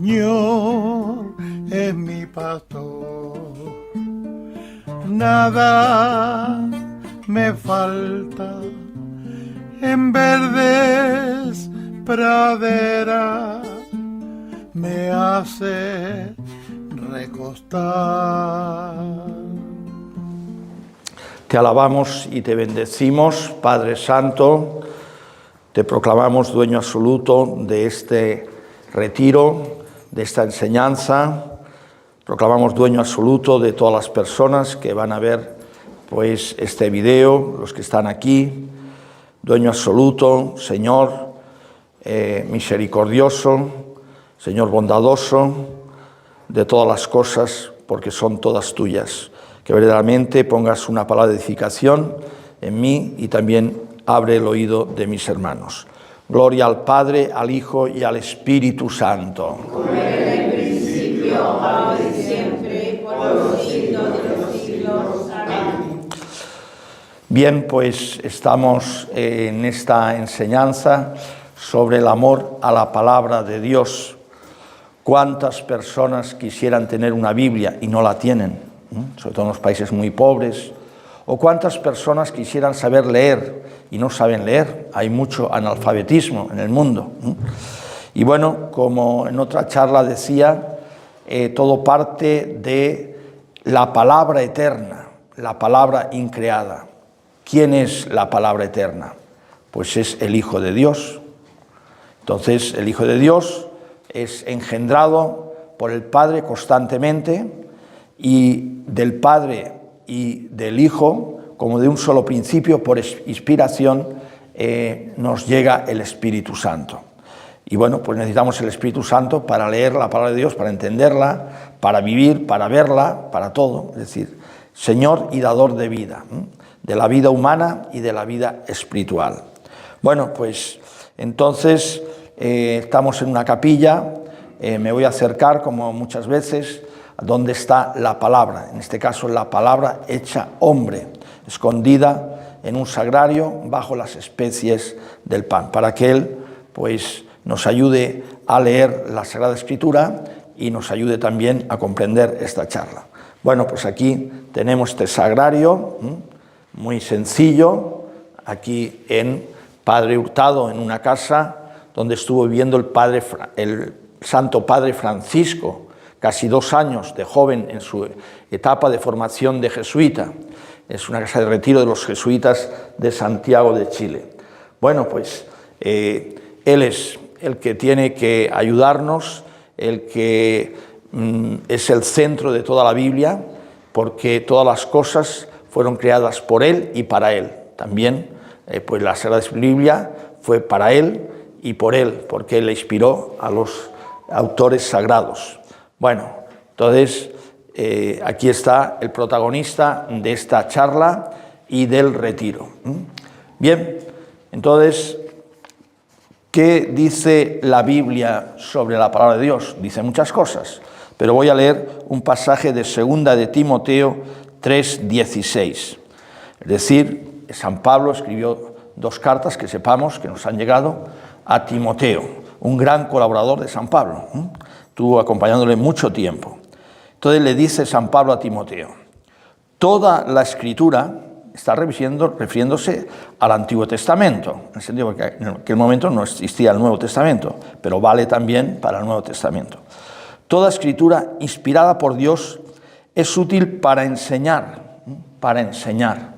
Señor es mi pastor, nada me falta, en verdes praderas me hace recostar. Te alabamos y te bendecimos, Padre Santo, te proclamamos dueño absoluto de este retiro, de esta enseñanza, proclamamos dueño absoluto de todas las personas que van a ver pues este video, los que están aquí, dueño absoluto, Señor misericordioso, Señor bondadoso de todas las cosas, porque son todas tuyas. Que verdaderamente pongas una palabra de edificación en mí y también abre el oído de mis hermanos. Gloria al Padre, al Hijo y al Espíritu Santo. Como era en el principio, ahora y siempre, por los siglos de los siglos. Amén. Bien, pues estamos en esta enseñanza sobre el amor a la palabra de Dios. ¿Cuántas personas quisieran tener una Biblia y no la tienen? Sobre todo en los países muy pobres. ¿O cuántas personas quisieran saber leer y no saben leer? Hay mucho analfabetismo en el mundo. Y bueno, como en otra charla decía, todo parte de la palabra eterna, la palabra increada. ¿Quién es la palabra eterna? Pues es el Hijo de Dios. Entonces, el Hijo de Dios es engendrado por el Padre constantemente, y del Padre y del Hijo, como de un solo principio, por inspiración, nos llega el Espíritu Santo. Y bueno, pues necesitamos el Espíritu Santo para leer la palabra de Dios, para entenderla, para vivir, para verla, para todo. Es decir, Señor y dador de vida, de la vida humana y de la vida espiritual. Bueno, pues entonces estamos en una capilla, me voy a acercar, como muchas veces, ¿dónde está la palabra? En este caso, la palabra hecha hombre, escondida en un sagrario bajo las especies del pan, para que Él pues, nos ayude a leer la Sagrada Escritura y nos ayude también a comprender esta charla. Bueno, pues aquí tenemos este sagrario, muy sencillo, aquí en Padre Hurtado, en una casa donde estuvo viviendo el Santo Padre Francisco, casi 2 años de joven en su etapa de formación de jesuita. Es una casa de retiro de los jesuitas de Santiago de Chile. Bueno, pues él es el que tiene que ayudarnos, el que es el centro de toda la Biblia, porque todas las cosas fueron creadas por él y para él. También pues la Sagrada Biblia fue para él y por él, porque él le inspiró a los autores sagrados. Bueno, entonces aquí está el protagonista de esta charla y del retiro. Bien, entonces, ¿qué dice la Biblia sobre la palabra de Dios? Dice muchas cosas, pero voy a leer un pasaje de 2 de Timoteo 3:16. Es decir, San Pablo escribió 2 cartas que sepamos que nos han llegado a Timoteo, un gran colaborador de San Pablo. Estuvo acompañándole mucho tiempo. Entonces le dice San Pablo a Timoteo, toda la Escritura, está refiriéndose al Antiguo Testamento, en el sentido que en aquel momento no existía el Nuevo Testamento, pero vale también para el Nuevo Testamento. Toda Escritura inspirada por Dios es útil para enseñar, para enseñar.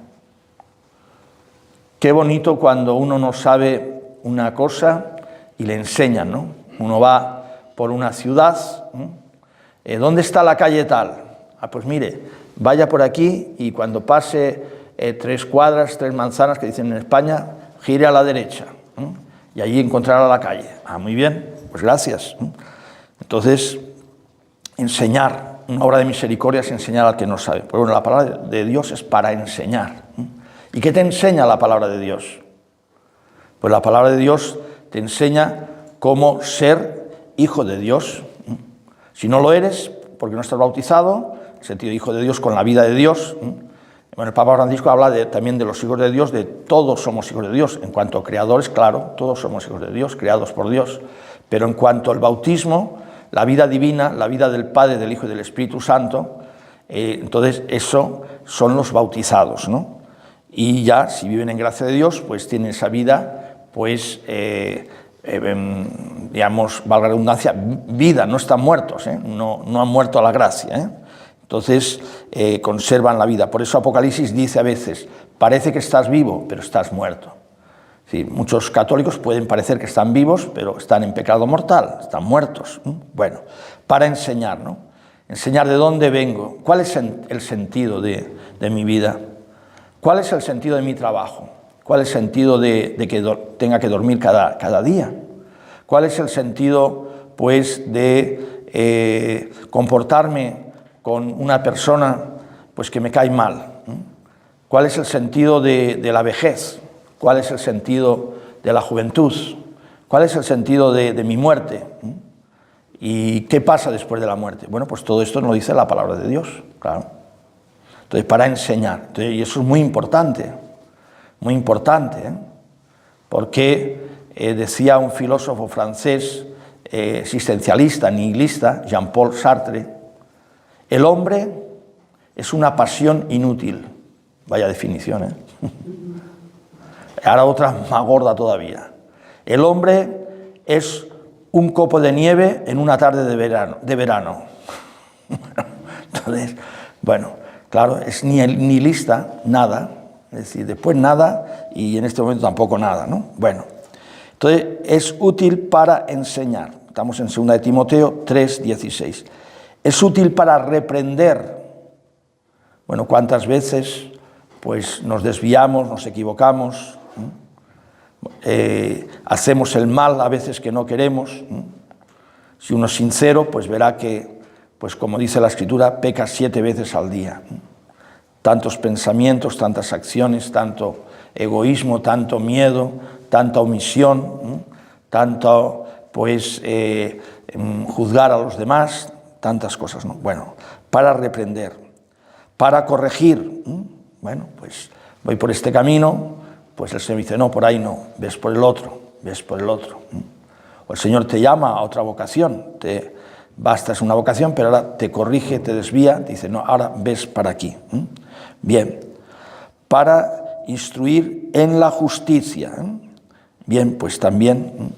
Qué bonito cuando uno no sabe una cosa y le enseñan, ¿no? Uno va por una ciudad, ¿dónde está la calle tal? Ah, pues mire, vaya por aquí y cuando pase 3 cuadras, 3 manzanas, que dicen en España, gire a la derecha, y allí encontrará la calle. Ah, muy bien, pues gracias. Entonces, enseñar, una obra de misericordia es enseñar al que no sabe. Pero bueno, la palabra de Dios es para enseñar. ¿Y qué te enseña la palabra de Dios? Pues la palabra de Dios te enseña cómo ser hijo de Dios. Si no lo eres, porque no estás bautizado, en el sentido de hijo de Dios con la vida de Dios. Bueno, el Papa Francisco habla también de los hijos de Dios, de todos somos hijos de Dios. En cuanto a creadores, claro, todos somos hijos de Dios, creados por Dios. Pero en cuanto al bautismo, la vida divina, la vida del Padre, del Hijo y del Espíritu Santo, entonces eso son los bautizados, ¿no? Y ya, si viven en gracia de Dios, pues tienen esa vida, pues, digamos, valga la redundancia, vida, no están muertos, no han muerto a la gracia, Entonces, conservan la vida. Por eso Apocalipsis dice a veces, parece que estás vivo, pero estás muerto. Sí, muchos católicos pueden parecer que están vivos, pero están en pecado mortal, están muertos. Bueno, para enseñar, ¿no? Enseñar de dónde vengo, cuál es el sentido de mi vida, cuál es el sentido de mi trabajo, cuál es el sentido de que tenga que dormir cada día, cuál es el sentido, pues, de comportarme con una persona, pues, que me cae mal, cuál es el sentido de la vejez, cuál es el sentido de la juventud, cuál es el sentido de mi muerte. ¿Y qué pasa después de la muerte? Bueno, pues todo esto nos lo dice la palabra de Dios, claro. Entonces, para enseñar. Entonces, y eso es muy importante, porque decía un filósofo francés, existencialista, nihilista, Jean-Paul Sartre, el hombre es una pasión inútil. Vaya definición, ¿eh? Ahora otra más gorda todavía. El hombre es un copo de nieve en una tarde de verano. Entonces, bueno, claro, es nihilista, nada, es decir, después nada y en este momento tampoco nada, ¿no? Bueno, entonces es útil para enseñar. Estamos en 2 de Timoteo 3:16. Es útil para reprender. Bueno, ¿cuántas veces pues nos desviamos, nos equivocamos? Hacemos el mal a veces que no queremos. Si uno es sincero, pues verá que, pues como dice la Escritura, peca 7 veces al día. Tantos pensamientos, tantas acciones, tanto egoísmo, tanto miedo, tanta omisión, tanto pues juzgar a los demás, tantas cosas, ¿no? Bueno, para reprender, para corregir. Bueno, pues voy por este camino, pues el Señor dice, no, por ahí no, ves por el otro. O el Señor te llama a otra vocación, basta, es una vocación, pero ahora te corrige, te desvía, te dice, no, ahora ves para aquí. Bien, para instruir en la justicia. Bien, pues también,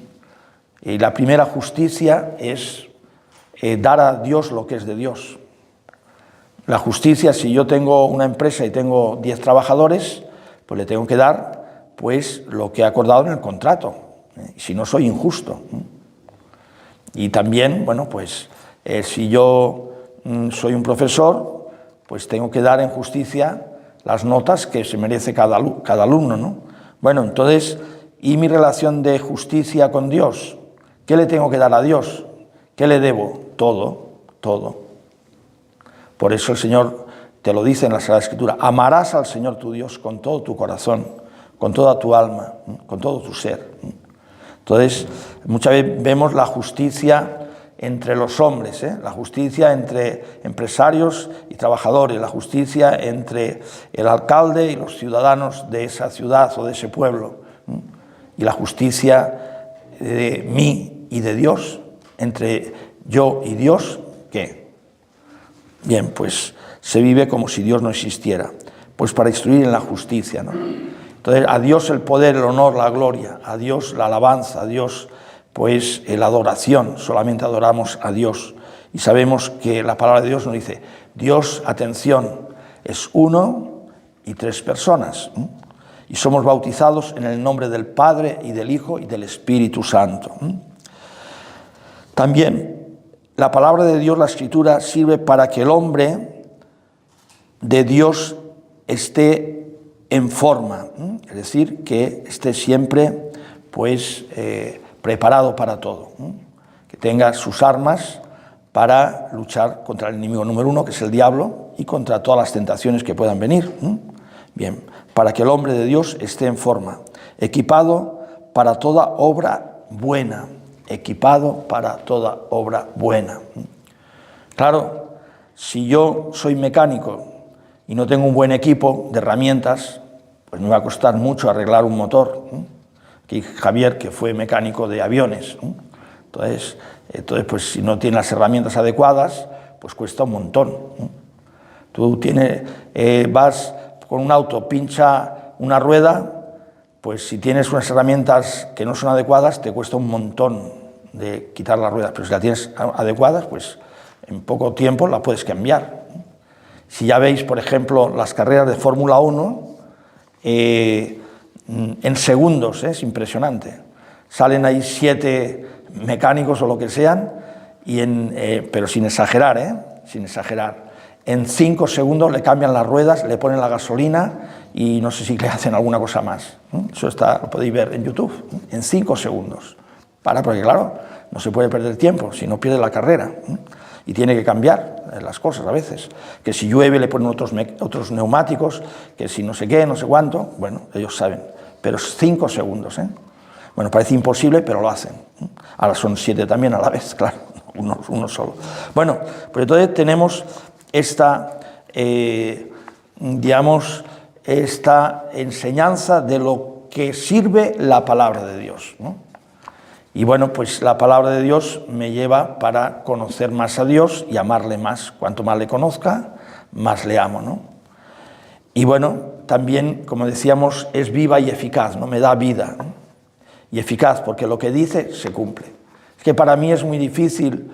y la primera justicia es dar a Dios lo que es de Dios. La justicia, si yo tengo una empresa y tengo 10 trabajadores, pues le tengo que dar pues lo que he acordado en el contrato, si no soy injusto. Y también, bueno, pues si yo soy un profesor, pues tengo que dar en justicia las notas que se merece cada alumno, ¿no? Bueno, entonces, ¿y mi relación de justicia con Dios? ¿Qué le tengo que dar a Dios? ¿Qué le debo? Todo. Por eso el Señor te lo dice en la Sagrada Escritura, amarás al Señor tu Dios con todo tu corazón, con toda tu alma, con todo tu ser. Entonces, muchas veces vemos la justicia entre los hombres, la justicia entre empresarios y trabajadores, la justicia entre el alcalde y los ciudadanos de esa ciudad o de ese pueblo, y la justicia de mí y de Dios, entre yo y Dios, ¿qué? Bien, pues se vive como si Dios no existiera, pues para instruir en la justicia, ¿no? Entonces, a Dios el poder, el honor, la gloria, a Dios la alabanza, a Dios pues la adoración, solamente adoramos a Dios. Y sabemos que la palabra de Dios nos dice, Dios, atención, es uno y 3 personas. Y somos bautizados en el nombre del Padre y del Hijo y del Espíritu Santo. También, la palabra de Dios, la Escritura, sirve para que el hombre de Dios esté en forma, es decir, que esté siempre pues, preparado para todo, que tenga sus armas para luchar contra el enemigo número 1, que es el diablo, y contra todas las tentaciones que puedan venir. Bien, para que el hombre de Dios esté en forma, equipado para toda obra buena, Claro, si yo soy mecánico y no tengo un buen equipo de herramientas, pues me va a costar mucho arreglar un motor. Aquí Javier, que fue mecánico de aviones, Entonces, pues si no tienes las herramientas adecuadas, pues cuesta un montón. Tú vas con un auto, pincha una rueda, pues si tienes unas herramientas que no son adecuadas, te cuesta un montón de quitar las ruedas, pero si las tienes adecuadas, pues en poco tiempo la puedes cambiar. Si ya veis, por ejemplo, las carreras de Fórmula 1, en segundos, es impresionante. Salen ahí 7 mecánicos o lo que sean, pero sin exagerar, sin exagerar. En 5 segundos le cambian las ruedas, le ponen la gasolina y no sé si le hacen alguna cosa más. Eso lo podéis ver en YouTube, en 5 segundos. Porque claro, no se puede perder tiempo, si no pierde la carrera. Y tiene que cambiar las cosas a veces. Que si llueve le ponen otros neumáticos, que si no sé qué, no sé cuánto, bueno, ellos saben. Pero 5 segundos, Bueno, parece imposible, pero lo hacen. Ahora son 7 también a la vez, claro, uno solo. Bueno, pues entonces tenemos esta enseñanza de lo que sirve la palabra de Dios, ¿no? Y bueno, pues la palabra de Dios me lleva para conocer más a Dios y amarle más. Cuanto más le conozca, más le amo, ¿no? Y bueno, también, como decíamos, es viva y eficaz, ¿no? Me da vida, ¿no? Y eficaz, porque lo que dice se cumple. Es que para mí es muy difícil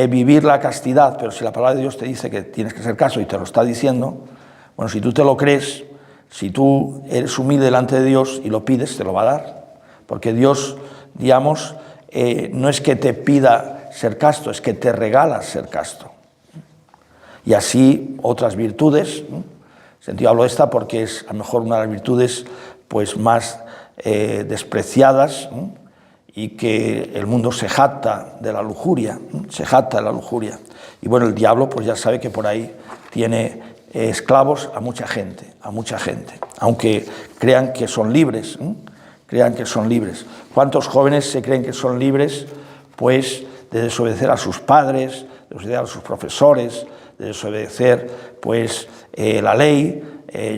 vivir la castidad, pero si la palabra de Dios te dice que tienes que hacer caso y te lo está diciendo, bueno, si tú te lo crees, si tú eres humilde delante de Dios y lo pides, te lo va a dar. Porque Dios, digamos, no es que te pida ser casto, es que te regala ser casto. Y así otras virtudes, ¿no? Sentido hablo esta porque es a lo mejor una de las virtudes pues más despreciadas, ¿no? Y que el mundo se jacta de la lujuria, ¿no? Se jacta de la lujuria. Y bueno, el diablo pues ya sabe que por ahí tiene esclavos a mucha gente, aunque crean que son libres, ¿no? Crean que son libres. ¿Cuántos jóvenes se creen que son libres? Pues de desobedecer a sus padres, de desobedecer a sus profesores, de desobedecer pues la ley,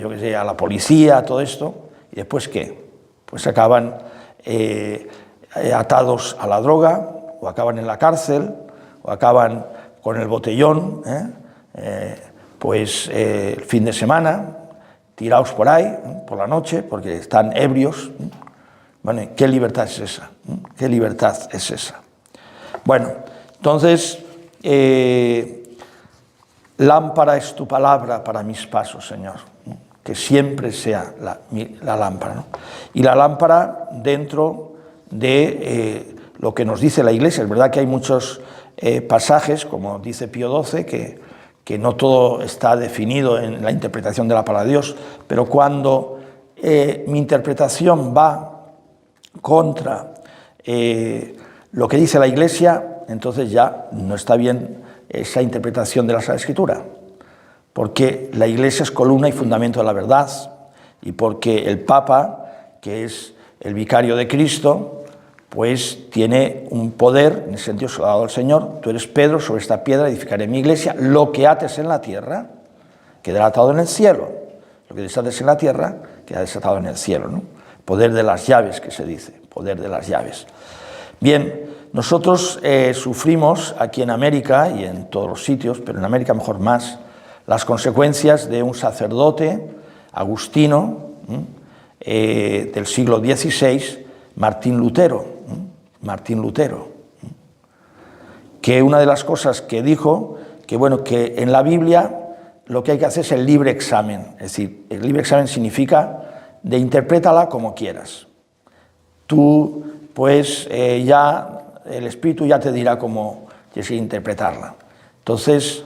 yo qué sé, a la policía, todo esto. ¿Y después qué? Pues acaban atados a la droga, o acaban en la cárcel, o acaban con el botellón, pues el fin de semana, tirados por ahí, por la noche, porque están ebrios. Bueno, ¿qué libertad es esa? ¿Qué libertad es esa? Bueno, entonces, lámpara es tu palabra para mis pasos, Señor. Que siempre sea la lámpara, ¿no? Y la lámpara dentro de lo que nos dice la Iglesia. Es verdad que hay muchos pasajes, como dice Pío XII, que no todo está definido en la interpretación de la palabra de Dios, pero cuando mi interpretación va contra lo que dice la Iglesia, entonces ya no está bien esa interpretación de la Sagrada Escritura, porque la Iglesia es columna y fundamento de la verdad, y porque el Papa, que es el vicario de Cristo, pues tiene un poder, en ese sentido se lo ha dado el Señor. Tú eres Pedro, sobre esta piedra edificaré mi iglesia, lo que ates en la tierra quedará atado en el cielo, lo que desates en la tierra quedará desatado en el cielo, ¿no? Poder de las llaves, que se dice, poder de las llaves. Bien, nosotros sufrimos aquí en América y en todos los sitios, pero en América mejor más, las consecuencias de un sacerdote agustino del siglo XVI, Martín Lutero, que una de las cosas que dijo, que bueno, que en la Biblia lo que hay que hacer es el libre examen, es decir, el libre examen significa de interprétala como quieras. Tú, pues, ya el Espíritu ya te dirá cómo tienes que interpretarla. Entonces,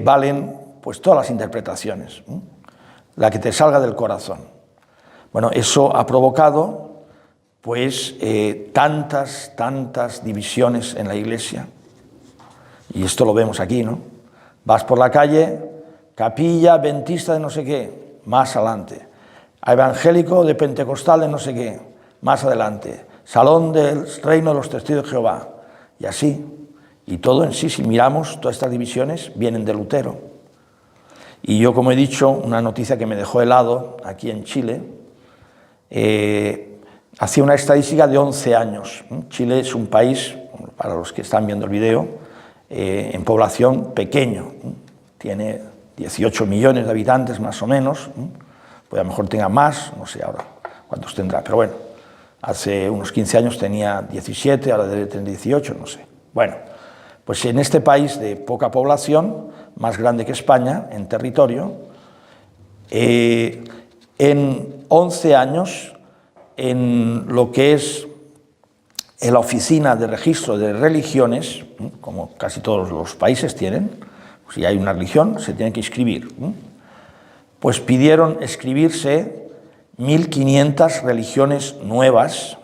valen pues todas las interpretaciones, la que te salga del corazón. Bueno, eso ha provocado pues tantas divisiones en la Iglesia. Y esto lo vemos aquí, ¿no? Vas por la calle, capilla adventista de no sé qué, más adelante. Evangélico de pentecostal de no sé qué, más adelante. Salón del reino de los testigos de Jehová. Y así. Y todo en sí, si miramos, todas estas divisiones vienen de Lutero. Y yo, como he dicho, una noticia que me dejó helado aquí en Chile, hacía una estadística de 11 años. Chile es un país, para los que están viendo el video, en población pequeño, tiene 18 millones de habitantes más o menos, pues a lo mejor tenga más, no sé ahora cuántos tendrá, pero bueno, hace unos 15 años tenía 17, ahora debe tener 18, no sé. Bueno, pues en este país de poca población, más grande que España en territorio, en 11 años, en lo que es en la Oficina de Registro de Religiones, como casi todos los países tienen, si hay una religión se tiene que inscribir, pues pidieron escribirse 1.500 religiones nuevas,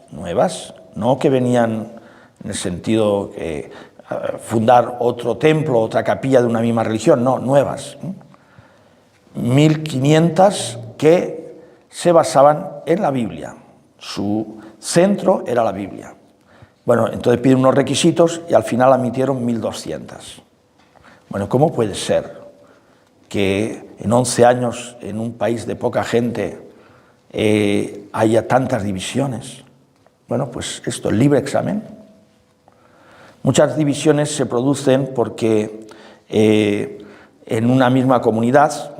no que venían en el sentido que fundar otro templo, otra capilla de una misma religión, no, nuevas. 1.500 que se basaban en la Biblia, su centro era la Biblia. Bueno, entonces piden unos requisitos y al final admitieron 1.200. Bueno, ¿cómo puede ser que en 11 años, en un país de poca gente, haya tantas divisiones? Bueno, pues esto, el libre examen. Muchas divisiones se producen porque en una misma comunidad,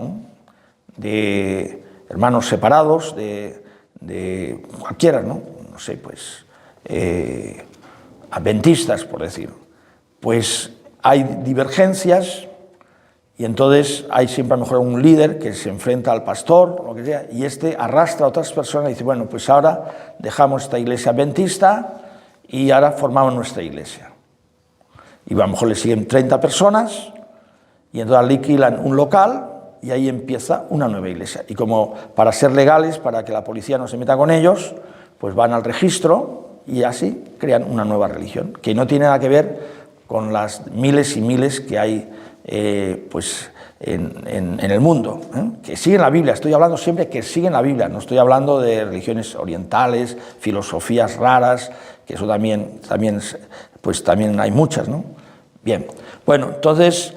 de hermanos separados, de cualquiera, ¿no? No sé, pues, adventistas, por decir, pues hay divergencias y entonces hay siempre a lo mejor un líder que se enfrenta al pastor, o lo que sea, y este arrastra a otras personas y dice, bueno, pues ahora dejamos esta iglesia adventista y ahora formamos nuestra iglesia. Y a lo mejor le siguen 30 personas y entonces alquilan un local y ahí empieza una nueva iglesia. Y como para ser legales, para que la policía no se meta con ellos, pues van al registro y así crean una nueva religión, que no tiene nada que ver con las miles y miles que hay pues en el mundo, que siguen la Biblia. Estoy hablando siempre que siguen la Biblia, no estoy hablando de religiones orientales, filosofías raras, que eso también hay muchas, ¿no? Bien, bueno, entonces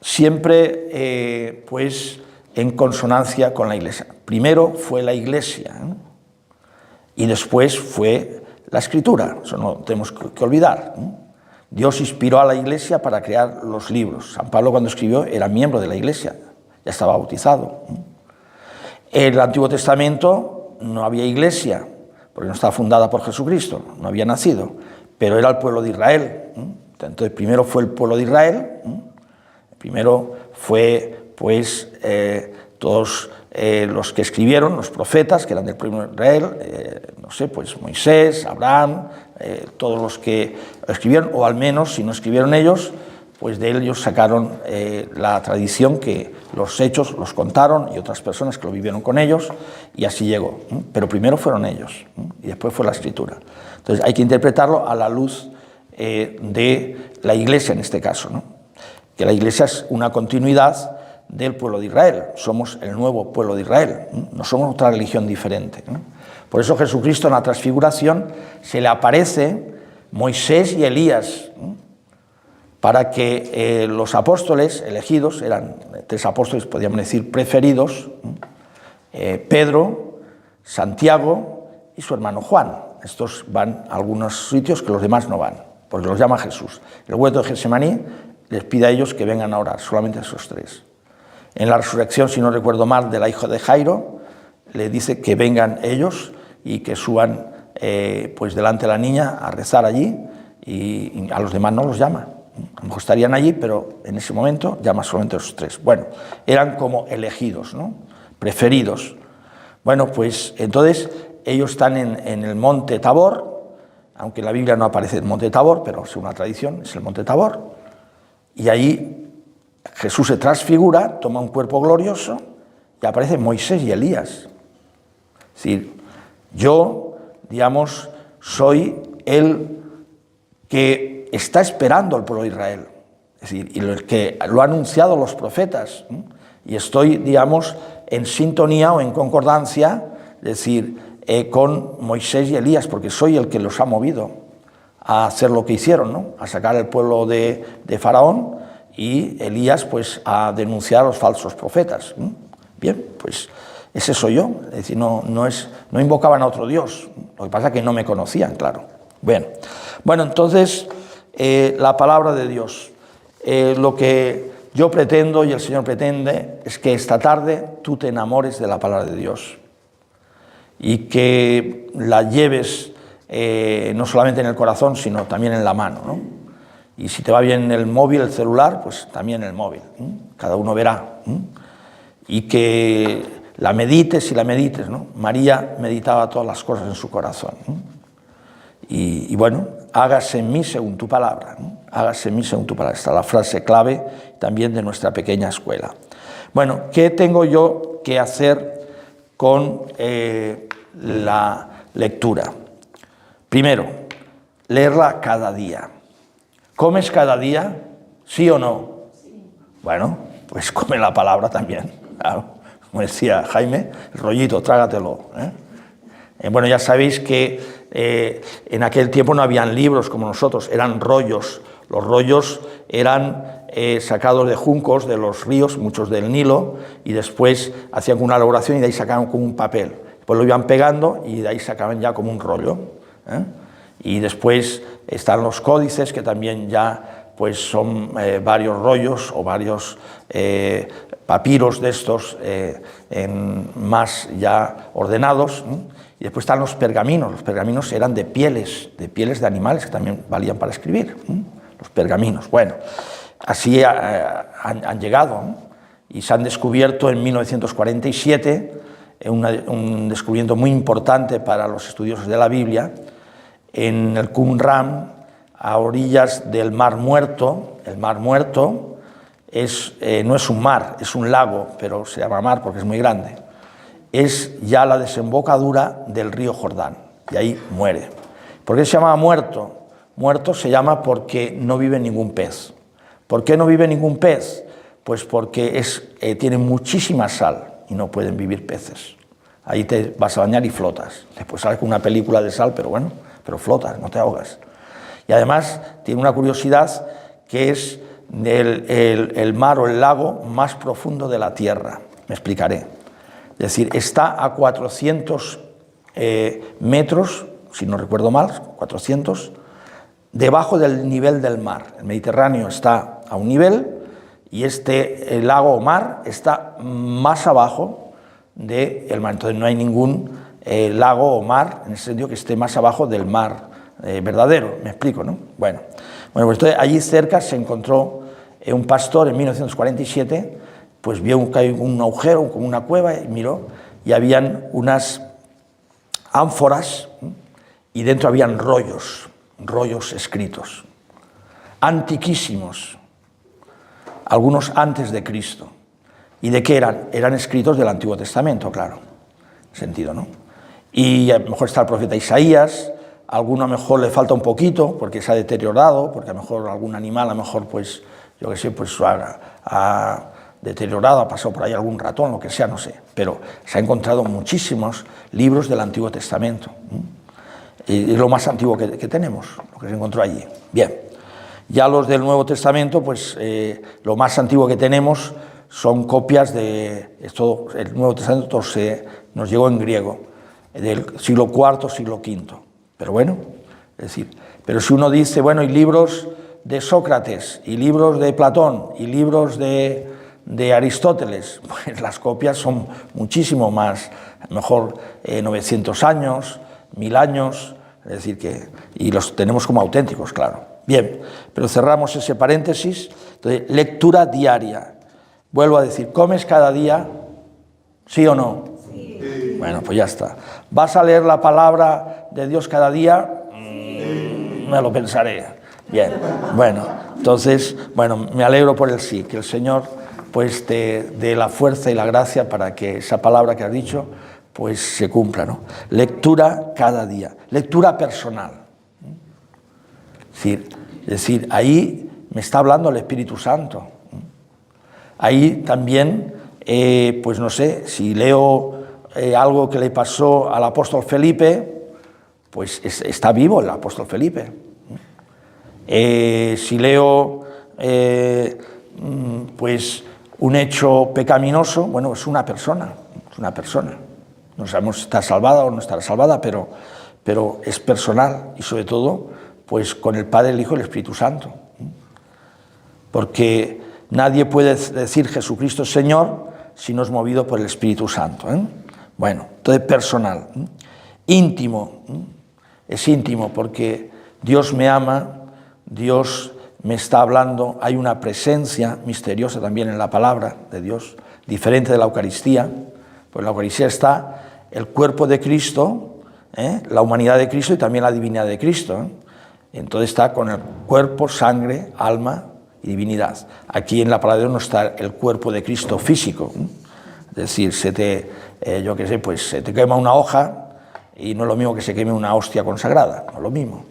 siempre pues en consonancia con la Iglesia. Primero fue la Iglesia, y después fue la Escritura, eso no tenemos que olvidar. Dios inspiró a la Iglesia para crear los libros. San Pablo, cuando escribió, era miembro de la Iglesia, ya estaba bautizado. En el Antiguo Testamento no había Iglesia, porque no estaba fundada por Jesucristo, no había nacido, pero era el pueblo de Israel. Entonces primero fue el pueblo de Israel, primero fue pues todos los que escribieron, los profetas, que eran del pueblo de Israel, no sé, pues Moisés, Abraham, todos los que escribieron, o al menos, si no escribieron ellos, pues de ellos sacaron la tradición que los hechos los contaron y otras personas que lo vivieron con ellos, y así llegó. Pero primero fueron ellos, y después fue la Escritura. Entonces hay que interpretarlo a la luz de la Iglesia en este caso, ¿no? Que la Iglesia es una continuidad del pueblo de Israel, somos el nuevo pueblo de Israel, no somos otra religión diferente. Por eso Jesucristo en la transfiguración se le aparece Moisés y Elías, para que los apóstoles elegidos, eran 3 apóstoles, podríamos decir, preferidos, Pedro, Santiago y su hermano Juan. Estos van a algunos sitios que los demás no van, porque los llama Jesús. El huerto de Getsemaní les pide a ellos que vengan a orar, solamente a esos 3. En la resurrección, si no recuerdo mal, de la hija de Jairo, le dice que vengan ellos y que suban pues delante de la niña a rezar allí, y a los demás no los llama. A lo mejor estarían allí, pero en ese momento llama solamente a esos 3. Bueno, eran como elegidos, ¿no? Preferidos. Bueno, pues entonces ellos están en el monte Tabor, aunque en la Biblia no aparece el monte Tabor, pero según la tradición es el monte Tabor, y allí Jesús se transfigura, toma un cuerpo glorioso y aparecen Moisés y Elías. Es decir, yo, digamos, soy el que está esperando al pueblo de Israel. Es decir, y el que lo han anunciado los profetas. Y estoy, digamos, en sintonía o en concordancia, es decir, con Moisés y Elías, porque soy el que los ha movido a hacer lo que hicieron, ¿no? A sacar al pueblo de Faraón, y Elías pues a denunciar a los falsos profetas. Bien, pues ese soy yo, es decir, no invocaban a otro Dios, lo que pasa es que no me conocían, claro. Bueno, entonces, la palabra de Dios. Lo que yo pretendo y el Señor pretende es que esta tarde tú te enamores de la palabra de Dios y que la lleves no solamente en el corazón, sino también en la mano, ¿no? Y si te va bien el móvil, el celular, pues también el móvil. Cada uno verá. Y que la medites y la medites, ¿no? María meditaba todas las cosas en su corazón. Y bueno, hágase en mí según tu palabra, ¿no? Hágase en mí según tu palabra. Esta es la frase clave también de nuestra pequeña escuela. Bueno, ¿qué tengo yo que hacer con la lectura? Primero, leerla cada día. ¿Comes cada día? ¿Sí o no? Sí. Bueno, pues come la palabra también. Claro. Como decía Jaime, el rollito, trágatelo. Bueno, ya sabéis que en aquel tiempo no habían libros como nosotros, eran rollos. Los rollos eran sacados de juncos de los ríos, muchos del Nilo, y después hacían una elaboración y de ahí sacaban como un papel. Después lo iban pegando y de ahí sacaban ya como un rollo. Y después están los códices, que también ya pues son varios rollos o varios papiros de estos más ya ordenados. Y después están los pergaminos eran de pieles de animales que también valían para escribir, los pergaminos. Bueno, así han llegado, ¿no? Y se han descubierto en 1947, un descubrimiento muy importante para los estudiosos de la Biblia, en el Qumran, a orillas del Mar Muerto. El Mar Muerto no es un mar, es un lago, pero se llama mar porque es muy grande. Es ya la desembocadura del río Jordán, y ahí muere. ¿Por qué se llama muerto? Muerto se llama porque no vive ningún pez. ¿Por qué no vive ningún pez? Pues porque tiene muchísima sal y no pueden vivir peces. Ahí te vas a bañar y flotas. Después sales con una película de sal, pero bueno, pero flotas, no te ahogas. Y además tiene una curiosidad que es el mar o el lago más profundo de la Tierra. Me explicaré. Es decir, está a 400 metros, si no recuerdo mal, 400, debajo del nivel del mar. El Mediterráneo está a un nivel y el lago o mar está más abajo del mar. Entonces no hay ningún lago o mar, en ese sentido, que esté más abajo del mar verdadero. Me explico, ¿no? Bueno, pues entonces allí cerca se encontró un pastor en 1947, pues vio un agujero, como una cueva, y miró, y habían unas ánforas, y dentro habían rollos escritos, antiquísimos, algunos antes de Cristo. ¿Y de qué eran? Eran escritos del Antiguo Testamento, claro, sentido, ¿no? Y a lo mejor está el profeta Isaías, alguno a lo mejor le falta un poquito, porque se ha deteriorado, porque a lo mejor algún animal, a lo mejor, pues, yo qué sé, pues ha deteriorado, ha pasado por ahí algún ratón, lo que sea, no sé. Pero se han encontrado muchísimos libros del Antiguo Testamento. Y es lo más antiguo que tenemos, lo que se encontró allí. Bien, ya los del Nuevo Testamento, pues lo más antiguo que tenemos son copias de... el Nuevo Testamento nos llegó en griego, del siglo IV, siglo V. Pero bueno, es decir, pero si uno dice, bueno, y libros de Sócrates, y libros de Platón, y libros de Aristóteles, pues las copias son muchísimo más, a lo mejor 900 años, 1000 años, es decir que, y los tenemos como auténticos, claro. Bien, pero cerramos ese paréntesis. Entonces, lectura diaria. Vuelvo a decir, ¿comes cada día? ¿Sí o no? Sí. Bueno, pues ya está. ¿Vas a leer la palabra de Dios cada día? Me lo pensaré. Bien, bueno, entonces, bueno, me alegro por el sí, que el Señor pues te dé la fuerza y la gracia para que esa palabra que has dicho pues se cumpla, ¿no? Lectura cada día, lectura personal. Es decir, ahí me está hablando el Espíritu Santo. Ahí también, pues no sé, si leo algo que le pasó al apóstol Felipe, pues está vivo el apóstol Felipe. Si leo, pues un hecho pecaminoso, bueno, es una persona. No sabemos si está salvada o no está salvada, pero pero es personal y sobre todo pues con el Padre, el Hijo y el Espíritu Santo. Porque nadie puede decir Jesucristo es Señor si no es movido por el Espíritu Santo. Bueno, entonces personal, íntimo, es íntimo porque Dios me ama, Dios me está hablando, hay una presencia misteriosa también en la palabra de Dios, diferente de la Eucaristía, pues en la Eucaristía está el cuerpo de Cristo, la humanidad de Cristo y también la divinidad de Cristo. Entonces está con el cuerpo, sangre, alma y divinidad. Aquí en la palabra de Dios no está el cuerpo de Cristo físico. Es decir, yo qué sé, pues se te quema una hoja y no es lo mismo que se queme una hostia consagrada, no es lo mismo.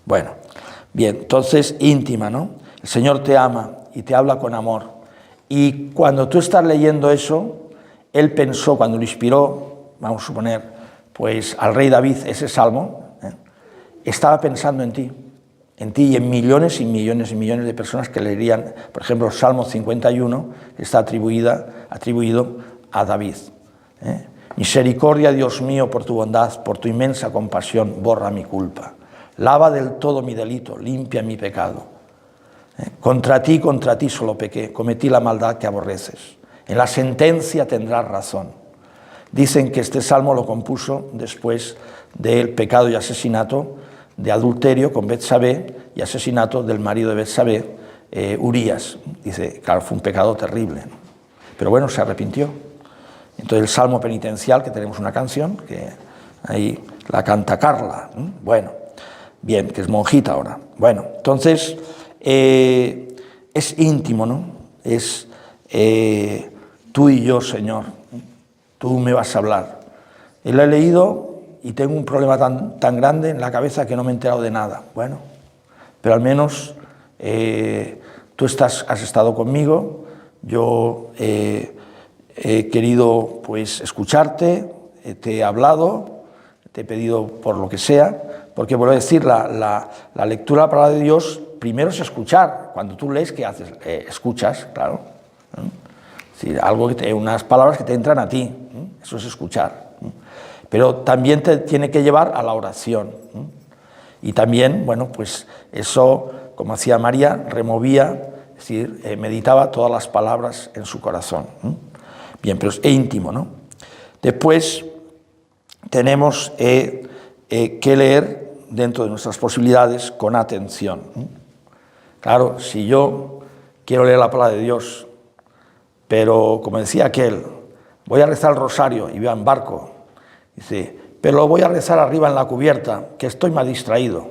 Bueno, bien, entonces íntima, ¿no? El Señor te ama y te habla con amor. Y cuando tú estás leyendo eso, Él pensó, cuando lo inspiró, vamos a suponer, pues al rey David ese salmo, estaba pensando en ti y en millones y millones y millones de personas que leerían, por ejemplo, el Salmo 51, que está atribuido a David. Misericordia, Dios mío, por tu bondad, por tu inmensa compasión, borra mi culpa. Lava del todo mi delito, limpia mi pecado. Contra ti solo pequé, cometí la maldad que aborreces. En la sentencia tendrás razón. Dicen que este salmo lo compuso después del pecado y asesinato de adulterio con Betsabé y asesinato del marido de Betsabé, Urías. Dice, claro, fue un pecado terrible, ¿no? Pero bueno, se arrepintió. Entonces el salmo penitencial, que tenemos una canción, que ahí la canta Carla, ¿no? Bueno, bien, que es monjita ahora. Bueno, entonces es íntimo, ¿no? Es tú y yo, Señor, tú me vas a hablar. Y lo he leído y tengo un problema tan grande en la cabeza que no me he enterado de nada. Bueno, pero al menos tú has estado conmigo, yo he querido pues escucharte, te he hablado, te he pedido por lo que sea, porque vuelvo a decir, la lectura de la palabra de Dios primero es escuchar. Cuando tú lees, ¿qué haces? Escuchas, claro. Es decir, unas palabras que te entran a ti, eso es escuchar. Pero también te tiene que llevar a la oración. Y también, bueno, pues eso, como hacía María, removía, es decir, meditaba todas las palabras en su corazón. Bien, pero es íntimo, ¿no? Después tenemos que leer dentro de nuestras posibilidades con atención. Claro, si yo quiero leer la palabra de Dios, pero como decía aquel, voy a rezar el rosario y voy en barco, dice, pero lo voy a rezar arriba en la cubierta, que estoy más distraído.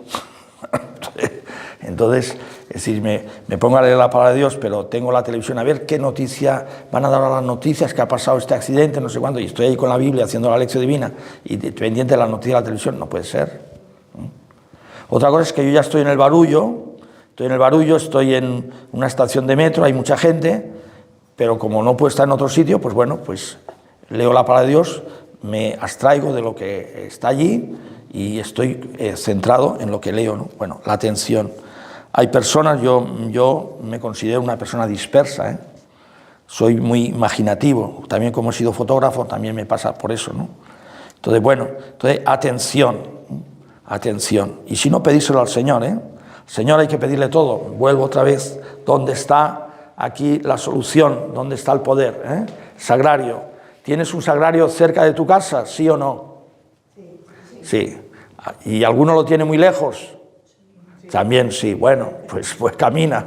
Entonces, es decir, me pongo a leer la palabra de Dios, pero tengo la televisión a ver qué noticia van a dar a las noticias, que ha pasado este accidente, no sé cuándo, y estoy ahí con la Biblia haciendo la lección divina y pendiente de la noticia de la televisión, no puede ser. Otra cosa es que yo ya estoy en el barullo, estoy en una estación de metro, hay mucha gente, pero como no puedo estar en otro sitio, pues bueno, pues leo la palabra de Dios, me abstraigo de lo que está allí y estoy centrado en lo que leo, ¿no? Bueno, la atención. Hay personas, yo me considero una persona dispersa, soy muy imaginativo, también como he sido fotógrafo, también me pasa por eso, ¿no? Entonces, bueno, atención, y si no, pedíselo al Señor, Señor, hay que pedirle todo. Vuelvo otra vez, ¿dónde está aquí la solución? ¿Dónde está el poder? Sagrario. ¿Tienes un sagrario cerca de tu casa? ¿Sí o no? Sí. ¿Y alguno lo tiene muy lejos? También sí. Bueno, pues camina,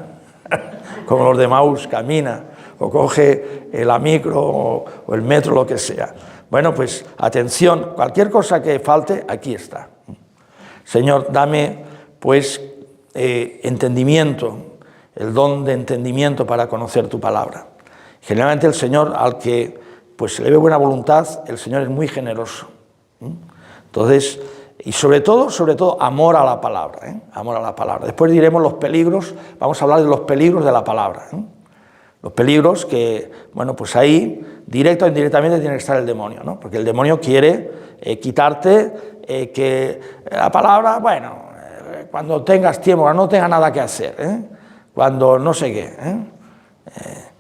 como los de Maús, camina, o coge la micro o el metro, lo que sea. Bueno, pues atención, cualquier cosa que falte, aquí está. Señor, dame pues entendimiento, el don de entendimiento para conocer tu palabra. Generalmente el Señor, al que pues le ve buena voluntad, el Señor es muy generoso. Entonces, y sobre todo, amor a la palabra, amor a la palabra. Después diremos los peligros, vamos a hablar de los peligros de la palabra. Los peligros que, bueno, pues ahí, directo o indirectamente, tiene que estar el demonio, ¿no? Porque el demonio quiere quitarte que la palabra, bueno, cuando tengas tiempo, cuando no tengas nada que hacer, cuando no sé qué.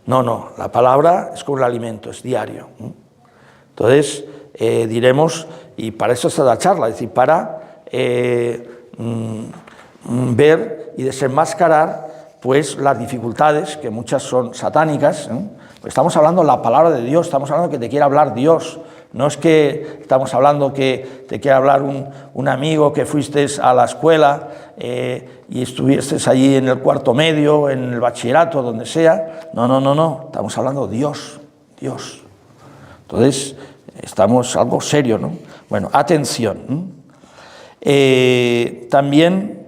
No, la palabra es como el alimento, es diario. Entonces, diremos, y para eso está la charla, es decir, para ver y desenmascarar pues las dificultades, que muchas son satánicas, ¿eh? Pues estamos hablando de la palabra de Dios, estamos hablando que te quiere hablar Dios, no es que estamos hablando que te quiere hablar un amigo que fuiste a la escuela y estuviste allí en el cuarto medio, en el bachillerato, donde sea. No, estamos hablando de Dios. Entonces, estamos algo serio, ¿no? Bueno, atención. También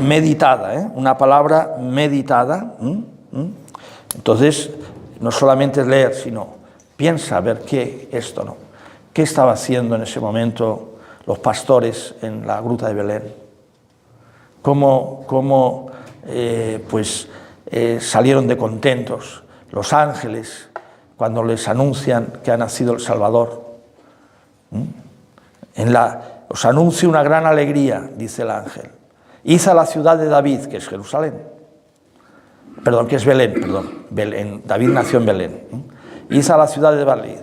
meditada, una palabra meditada. Entonces, no solamente es leer, sino piensa a ver qué esto, ¿no? ¿Qué estaba haciendo en ese momento los pastores en la gruta de Belén? ¿Cómo salieron de contentos los ángeles cuando les anuncian que ha nacido el Salvador? Os anuncio una gran alegría, dice el ángel. Id a la ciudad de David, que es Jerusalén. Que es Belén. David nació en Belén. Id a la ciudad de David.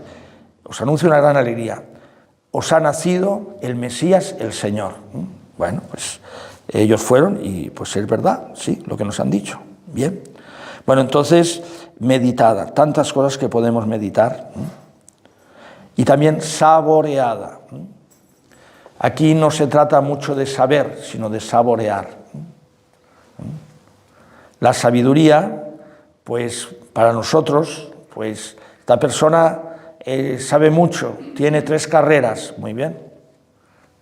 Os anuncio una gran alegría. Os ha nacido el Mesías, el Señor. Bueno, pues ellos fueron y pues es verdad, sí, lo que nos han dicho. Bien. Bueno, entonces, meditada. Tantas cosas que podemos meditar. Y también saboreada. Aquí no se trata mucho de saber, sino de saborear. La sabiduría, pues para nosotros, pues esta persona sabe mucho, tiene 3 carreras, muy bien,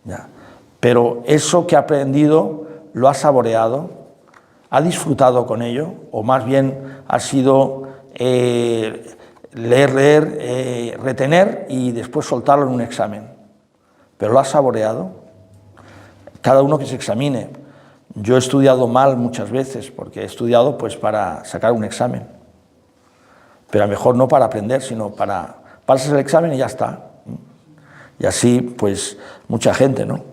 ya. Pero eso que ha aprendido lo ha saboreado, ha disfrutado con ello, o más bien ha sido leer, retener y después soltarlo en un examen. Pero lo ha saboreado. Cada uno que se examine. Yo he estudiado mal muchas veces, porque he estudiado pues para sacar un examen. Pero a lo mejor no para aprender, sino para pasar el examen y ya está. Y así, pues, mucha gente, ¿no?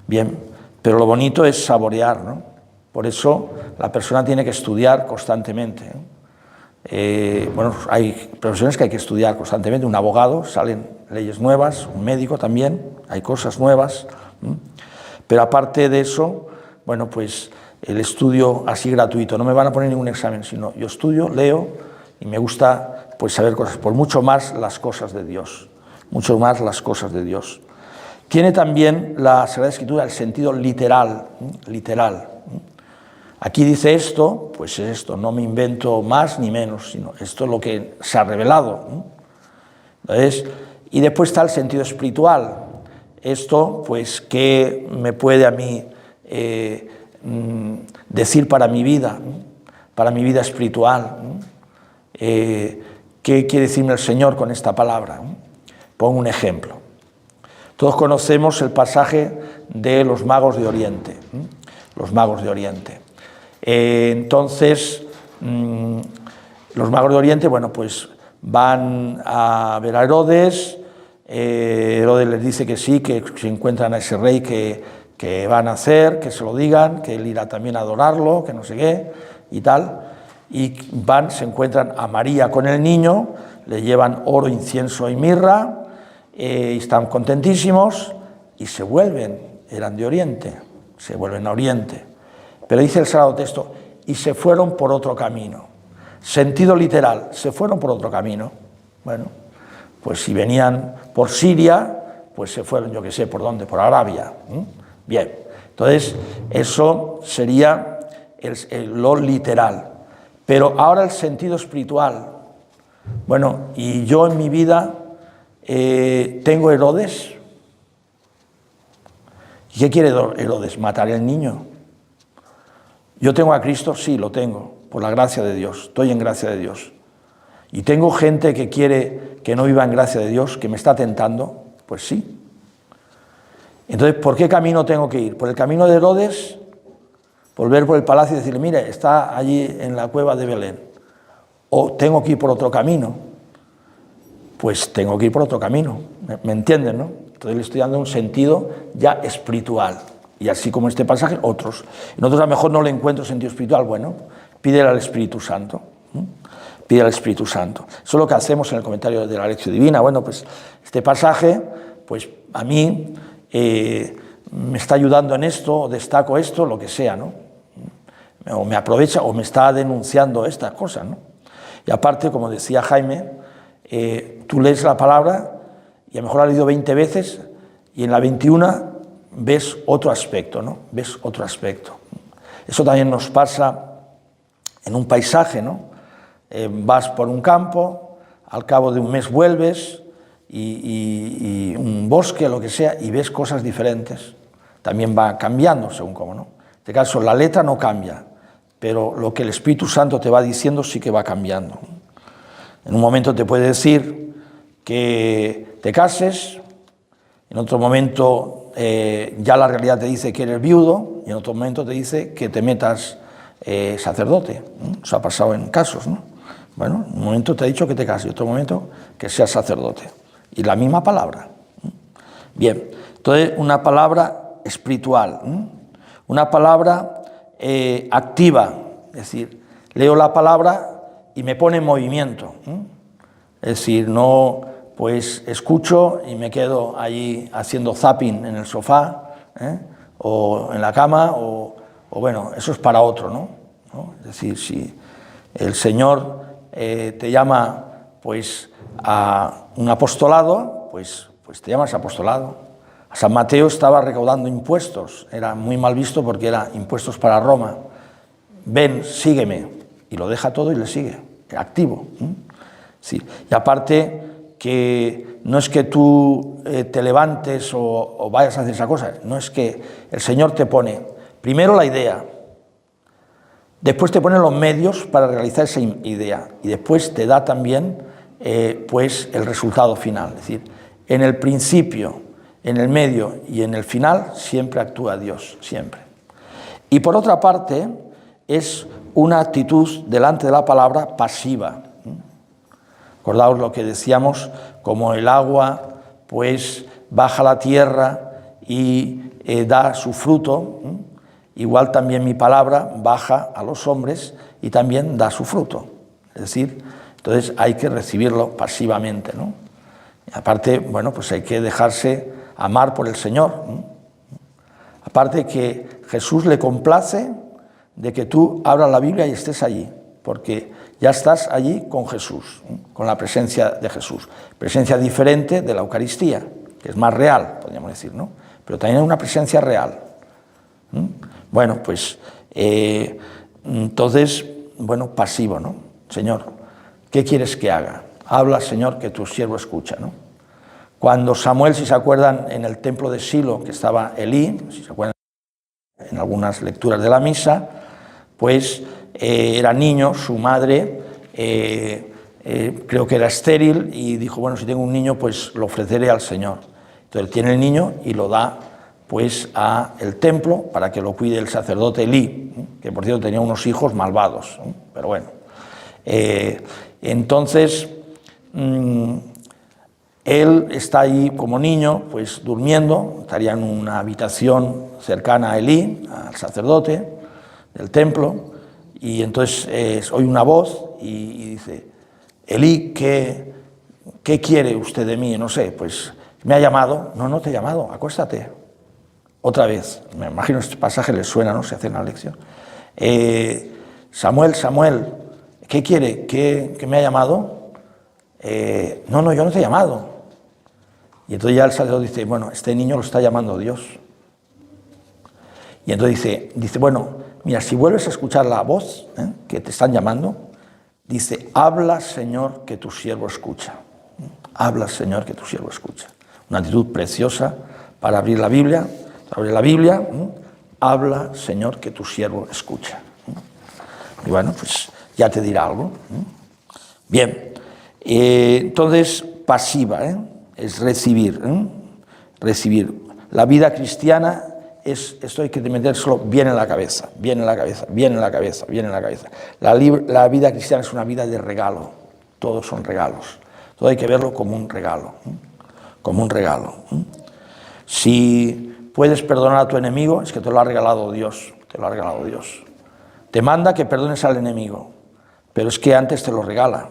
Bien, pero lo bonito es saborear, ¿no? Por eso la persona tiene que estudiar constantemente, ¿eh? Hay profesiones que hay que estudiar constantemente. Un abogado, salen leyes nuevas, un médico también, hay cosas nuevas. Pero aparte de eso, bueno, pues el estudio así gratuito, no me van a poner ningún examen, sino yo estudio, leo y me gusta pues saber cosas, por mucho más las cosas de Dios, mucho más las cosas de Dios. Tiene también la Sagrada Escritura el sentido literal. Aquí dice esto, pues es esto, no me invento más ni menos, sino esto es lo que se ha revelado. Entonces, y después está el sentido espiritual. Esto, pues, ¿qué me puede a mí decir para mi vida espiritual? ¿Qué quiere decirme el Señor con esta palabra? Pongo un ejemplo. Todos conocemos el pasaje de los magos de Oriente. Los magos de Oriente. Entonces, los magos de Oriente, bueno, pues van a ver a Herodes. Herodes les dice que sí, que si encuentran a ese rey que van a hacer, que se lo digan, que él irá también a adorarlo, que no sé qué, y tal. Y se encuentran a María con el niño, le llevan oro, incienso y mirra, y están contentísimos, y se vuelven, eran de Oriente, se vuelven a Oriente. Pero dice el Sagrado Texto, y se fueron por otro camino. Sentido literal, se fueron por otro camino. Bueno, pues si venían por Siria, pues se fueron, yo qué sé, ¿por dónde? Por Arabia. Bien, entonces eso sería lo literal. Pero ahora el sentido espiritual. Bueno, y yo en mi vida tengo Herodes. ¿Y qué quiere Herodes? Matar al niño. ¿Yo tengo a Cristo? Sí, lo tengo, por la gracia de Dios, estoy en gracia de Dios. ¿Y tengo gente que quiere que no viva en gracia de Dios, que me está tentando? Pues sí. Entonces, ¿por qué camino tengo que ir? ¿Por el camino de Herodes? ¿Volver por el palacio y decirle, mire, está allí en la cueva de Belén? ¿O tengo que ir por otro camino? Pues tengo que ir por otro camino, ¿me entienden, no? Entonces le estoy dando un sentido ya espiritual. Y así como este pasaje, otros. En otros a lo mejor no le encuentro sentido espiritual. Bueno, pídele al Espíritu Santo. pide al Espíritu Santo. Eso es lo que hacemos en el comentario de la Lección Divina. Bueno, pues este pasaje, pues a mí me está ayudando en esto, o destaco esto, lo que sea, ¿no? O me aprovecha o me está denunciando esta cosa, ¿no? Y aparte, como decía Jaime, tú lees la palabra y a lo mejor la has leído 20 veces y en la 21 ves otro aspecto, ¿no? Ves otro aspecto. Eso también nos pasa en un paisaje, ¿no? Vas por un campo, al cabo de un mes vuelves y un bosque, lo que sea, y ves cosas diferentes. También va cambiando según cómo, ¿no? En este caso, la letra no cambia, pero lo que el Espíritu Santo te va diciendo sí que va cambiando. En un momento te puede decir que te cases, en otro momento ya la realidad te dice que eres viudo, y en otro momento te dice que te metas sacerdote. Eso ha pasado en casos, ¿no? Bueno, en un momento te ha dicho que te cases, y en otro momento que seas sacerdote. Y la misma palabra. Bien, entonces una palabra espiritual, una palabra activa, es decir, leo la palabra y me pone en movimiento. Es decir, no pues escucho y me quedo allí haciendo zapping en el sofá, o en la cama, o bueno, eso es para otro, ¿no? Es decir, si el Señor te llama pues a un apostolado, pues te llamas apostolado. A San Mateo estaba recaudando impuestos, era muy mal visto porque era impuestos para Roma. Ven, sígueme, y lo deja todo y le sigue, activo. Sí. Y aparte que no es que tú te levantes o vayas a hacer esa cosa, no, es que el Señor te pone primero la idea, después te pone los medios para realizar esa idea y después te da también pues el resultado final. Es decir, en el principio, en el medio y en el final siempre actúa Dios, siempre. Y por otra parte es una actitud delante de la palabra pasiva. Acordaos lo que decíamos, como el agua pues baja a la tierra y da su fruto, igual también mi palabra baja a los hombres y también da su fruto. Es decir, entonces hay que recibirlo pasivamente, ¿no? Y aparte, bueno, pues hay que dejarse amar por el Señor. Aparte que Jesús le complace de que tú abras la Biblia y estés allí, porque ya estás allí con Jesús, con la presencia de Jesús. Presencia diferente de la Eucaristía, que es más real, podríamos decir, ¿no? Pero también es una presencia real. Bueno, pues entonces, bueno, pasivo, ¿no? Señor, ¿qué quieres que haga? Habla, Señor, que tu siervo escucha, ¿no? Cuando Samuel, si se acuerdan, en el templo de Silo, que estaba Elí, si se acuerdan en algunas lecturas de la misa, pues era niño, su madre creo que era estéril y dijo, bueno, si tengo un niño, pues lo ofreceré al Señor. Entonces tiene el niño y lo da pues al templo para que lo cuide el sacerdote Elí, que por cierto tenía unos hijos malvados, pero bueno. Entonces él está ahí como niño, pues durmiendo, estaría en una habitación cercana a Elí, al sacerdote del templo, y entonces oye una voz y dice, Elí, ¿qué quiere usted de mí? No sé, pues me ha llamado. No te he llamado, acuéstate. Otra vez, me imagino este pasaje les suena, ¿no? Se hace en la lección. Samuel, ¿qué quiere? ¿Que me ha llamado? No, yo no te he llamado. Y entonces ya el sacerdote dice, bueno, este niño lo está llamando Dios. Y entonces dice, bueno, mira, si vuelves a escuchar la voz que te están llamando, dice, habla, Señor, que tu siervo escucha. Habla, Señor, que tu siervo escucha. Una actitud preciosa para abrir la Biblia. Abre la Biblia, habla, Señor, que tu siervo escucha. Y bueno, pues ya te dirá algo. Bien, entonces pasiva, es recibir. Recibir. La vida cristiana esto hay que metérselo bien en la cabeza, bien en la cabeza, bien en la cabeza, bien en la cabeza. La vida cristiana es una vida de regalo, todos son regalos. Todo hay que verlo como un regalo, como un regalo. Si puedes perdonar a tu enemigo, es que te lo ha regalado Dios, te lo ha regalado Dios. Te manda que perdones al enemigo. pero es que antes te lo regala.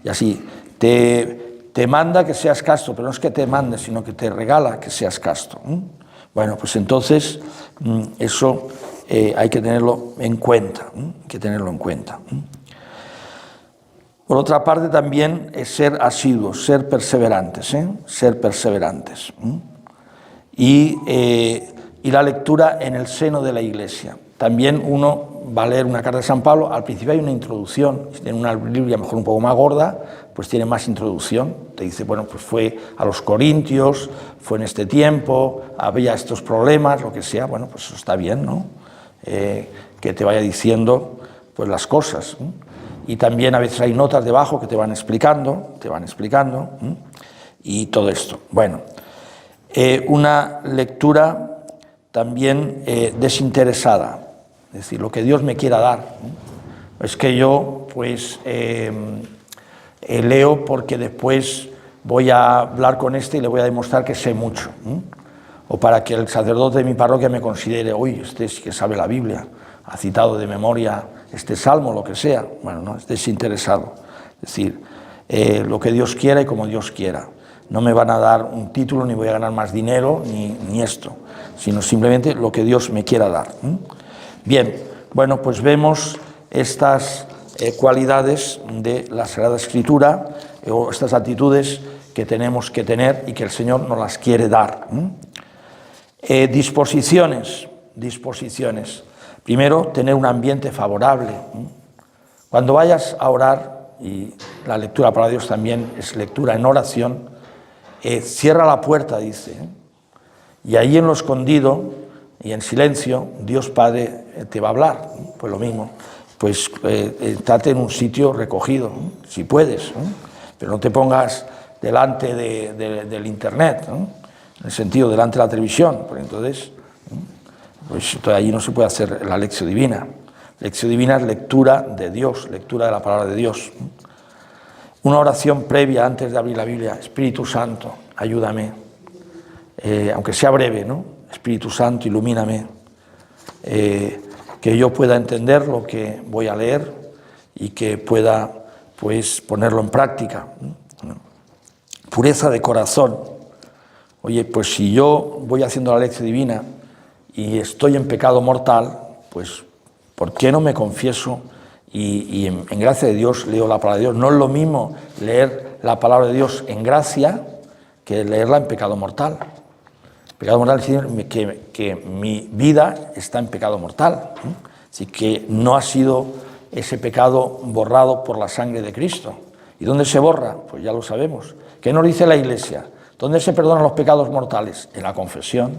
Y así, te manda que seas casto, pero no es que te mande, sino que te regala que seas casto. Bueno, pues entonces eso hay que tenerlo en cuenta, hay que tenerlo en cuenta. Por otra parte también es ser asiduos, ser perseverantes, ser perseverantes. Y la lectura en el seno de la Iglesia. También uno va a leer una carta de San Pablo, al principio hay una introducción, si tiene una Biblia mejor un poco más gorda, pues tiene más introducción, te dice, bueno, pues fue a los Corintios, fue en este tiempo, había estos problemas, lo que sea, bueno, pues eso está bien, ¿no? Que te vaya diciendo pues las cosas, ¿no? Y también a veces hay notas debajo que te van explicando, ¿no? Y todo esto. Bueno, una lectura también desinteresada, es decir, lo que Dios me quiera dar, ¿no? Es que yo pues leo porque después voy a hablar con este y le voy a demostrar que sé mucho, ¿no? O para que el sacerdote de mi parroquia me considere, uy, este sí que sabe la Biblia, ha citado de memoria este salmo, lo que sea. Bueno, no, es desinteresado, es decir, lo que Dios quiera y como Dios quiera. No me van a dar un título, ni voy a ganar más dinero, ni esto, sino simplemente lo que Dios me quiera dar. Bien, bueno, pues vemos estas cualidades de la Sagrada Escritura, o estas actitudes que tenemos que tener y que el Señor nos las quiere dar. Disposiciones. Primero, tener un ambiente favorable. Cuando vayas a orar, y la lectura para Dios también es lectura en oración, cierra la puerta, dice, y ahí en lo escondido y en silencio, Dios Padre te va a hablar. Pues lo mismo, pues estate en un sitio recogido, si puedes, pero no te pongas delante del internet, en el sentido delante de la televisión, porque entonces pues allí no se puede hacer la lección divina. Lección divina es lectura de Dios, lectura de la palabra de Dios. Una oración previa antes de abrir la Biblia: Espíritu Santo, ayúdame, aunque sea breve, ¿no? Espíritu Santo, ilumíname, que yo pueda entender lo que voy a leer y que pueda pues ponerlo en práctica. Pureza de corazón. Oye, pues si yo voy haciendo la lección divina y estoy en pecado mortal, pues ¿por qué no me confieso y en gracia de Dios leo la palabra de Dios? No es lo mismo leer la palabra de Dios en gracia que leerla en pecado mortal. Pecado mortal es decir que mi vida está en pecado mortal, así que no ha sido ese pecado borrado por la sangre de Cristo. ¿Y dónde se borra? Pues ya lo sabemos. ¿Qué nos dice la Iglesia? ¿Dónde se perdonan los pecados mortales? En la confesión.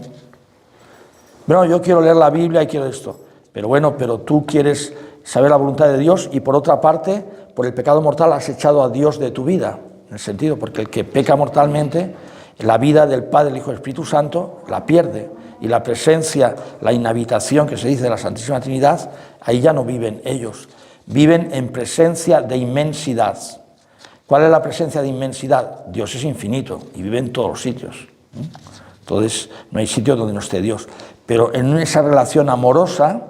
Bueno, yo quiero leer la Biblia y quiero esto, pero bueno, pero tú quieres saber la voluntad de Dios y por otra parte, por el pecado mortal has echado a Dios de tu vida, en el sentido, porque el que peca mortalmente, la vida del Padre, el Hijo y el Espíritu Santo la pierde, y la presencia, la inhabitación que se dice de la Santísima Trinidad, ahí ya no viven ellos, viven en presencia de inmensidad. ¿Cuál es la presencia de inmensidad? Dios es infinito y vive en todos los sitios. Entonces no hay sitio donde no esté Dios. Pero en esa relación amorosa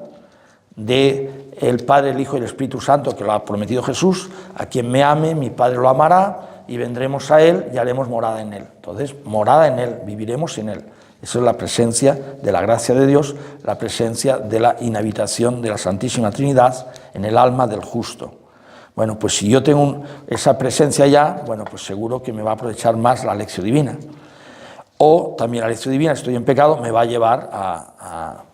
de el Padre, el Hijo y el Espíritu Santo, que lo ha prometido Jesús, a quien me ame, mi Padre lo amará, y vendremos a Él y haremos morada en Él. Entonces, morada en Él, viviremos en Él. Eso es la presencia de la gracia de Dios, la presencia de la inhabitación de la Santísima Trinidad en el alma del justo. Bueno, pues si yo tengo esa presencia ya, bueno, pues seguro que me va a aprovechar más la lección divina. O también la lección divina, si estoy en pecado, me va a llevar a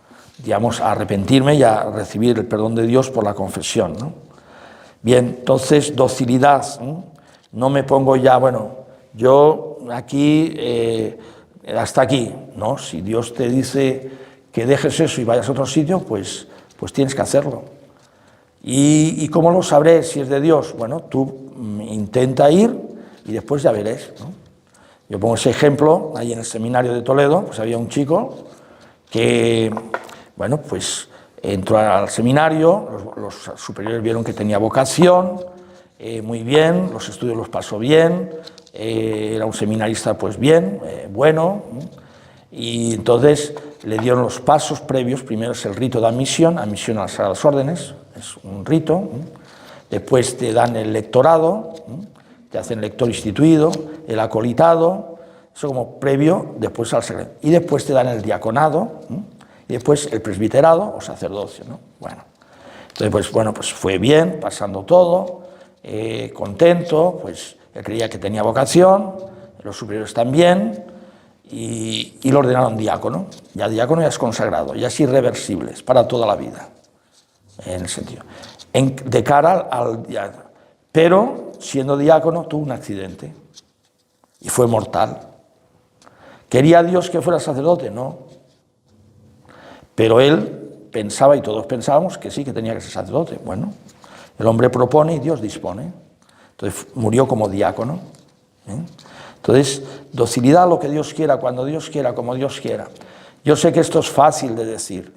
arrepentirme y a recibir el perdón de Dios por la confesión, ¿no? Bien, entonces, docilidad, ¿no? No me pongo ya, bueno, yo aquí, hasta aquí, ¿no? Si Dios te dice que dejes eso y vayas a otro sitio, pues tienes que hacerlo. ¿Y cómo lo sabré si es de Dios? Bueno, tú intenta ir y después ya verás, ¿no? Yo pongo ese ejemplo, ahí en el seminario de Toledo, pues había un chico que, bueno, pues entró al seminario, los superiores vieron que tenía vocación, muy bien, los estudios los pasó bien, era un seminarista pues bien, bueno, y entonces le dieron los pasos previos. Primero es el rito de admisión a las Sagradas Órdenes, es un rito. después te dan el lectorado, te hacen lector instituido, el acolitado, eso como previo, después al secreto. Y después te dan el diaconado, y después el presbiterado o sacerdocio, ¿no? Bueno, entonces, pues bueno, pues fue bien, pasando todo, contento, pues él creía que tenía vocación, los superiores también, y lo ordenaron diácono. Ya diácono ya es consagrado, ya es irreversible, es para toda la vida, en el sentido. De cara al diácono. Pero, siendo diácono, tuvo un accidente y fue mortal. ¿Quería Dios que fuera sacerdote? No. Pero él pensaba, y todos pensábamos, que sí, que tenía que ser sacerdote. Bueno, el hombre propone y Dios dispone. Entonces murió como diácono. Entonces, docilidad a lo que Dios quiera, cuando Dios quiera, como Dios quiera. Yo sé que esto es fácil de decir,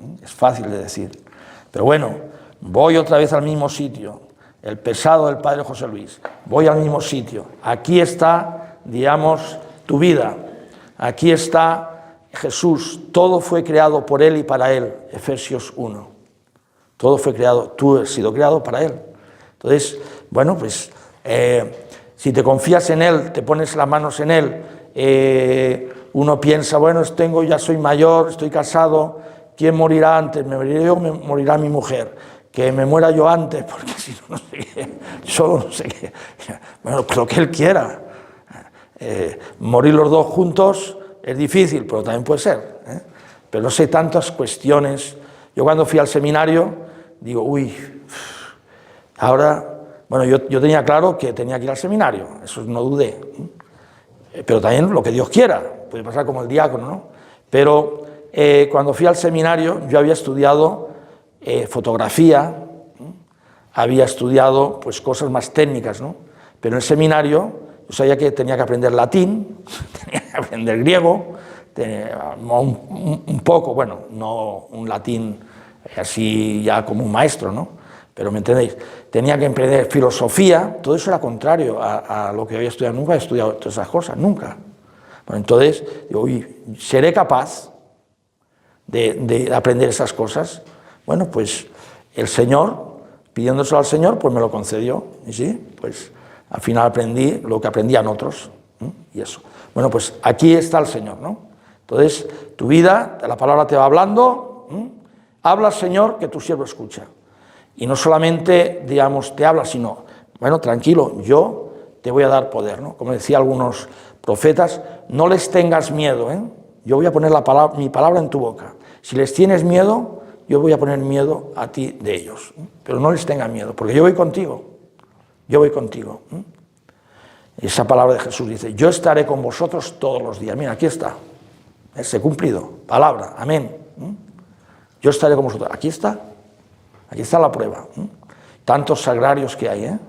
pero bueno, voy otra vez al mismo sitio, el pesado del Padre José Luis, voy al mismo sitio. Aquí está, digamos, tu vida, aquí está Jesús, todo fue creado por Él y para Él, Efesios 1. Todo fue creado, tú has sido creado para Él. Entonces, bueno, pues si te confías en Él, te pones las manos en Él, uno piensa, bueno, ya soy mayor, estoy casado, ¿quién morirá antes? ¿Me moriré yo o me morirá mi mujer? Que me muera yo antes, porque si no, no sé qué, yo no sé qué. Bueno, lo que Él quiera. Morir los dos juntos es difícil, pero también puede ser. Pero no sé tantas cuestiones. Yo cuando fui al seminario, digo, uy, ahora... Bueno, yo tenía claro que tenía que ir al seminario, eso no dudé. Pero también lo que Dios quiera, puede pasar como el diácono, ¿no? Pero cuando fui al seminario, yo había estudiado fotografía, había estudiado pues cosas más técnicas, ¿no? Pero en el seminario yo sabía que tenía que aprender latín, tenía que aprender griego, un poco, bueno, no un latín así ya como un maestro, ¿no? Pero ¿me entendéis? Tenía que aprender filosofía, todo eso era contrario a lo que había estudiado. Nunca he estudiado todas esas cosas, nunca. Bueno, entonces, digo, uy, ¿seré capaz de aprender esas cosas? Bueno, pues el Señor, pidiéndoselo al Señor, pues me lo concedió. Y sí, pues al final aprendí lo que aprendían otros. Y eso. Bueno, pues aquí está el Señor, ¿no? Entonces, tu vida, la palabra te va hablando, habla, Señor, que tu siervo escucha. Y no solamente, digamos, te habla, sino, bueno, tranquilo, yo te voy a dar poder, ¿no? Como decía algunos profetas, no les tengas miedo, yo voy a poner mi palabra en tu boca. Si les tienes miedo, yo voy a poner miedo a ti de ellos. Pero no les tengas miedo, porque yo voy contigo. Esa palabra de Jesús dice, yo estaré con vosotros todos los días. Mira, aquí está, se ha cumplido, palabra, amén. Yo estaré con vosotros, aquí está la prueba. Tantos sagrarios que hay,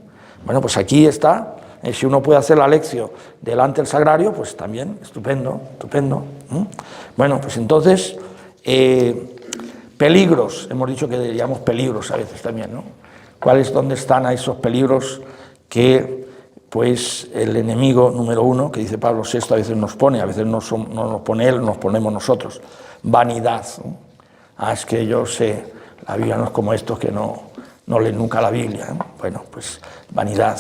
Bueno, pues aquí está. Si uno puede hacer la lección delante del sagrario, pues también, estupendo. Bueno, pues entonces, peligros, hemos dicho que diríamos peligros a veces también, ¿no? ¿Dónde están esos peligros que, pues, el enemigo número uno, que dice Pablo VI, a veces nos pone, a veces no nos pone él, nos ponemos nosotros? Vanidad, ¿no? Es que yo sé, la Biblia no es como estos que no leen nunca la Biblia, ¿eh? Bueno, pues vanidad,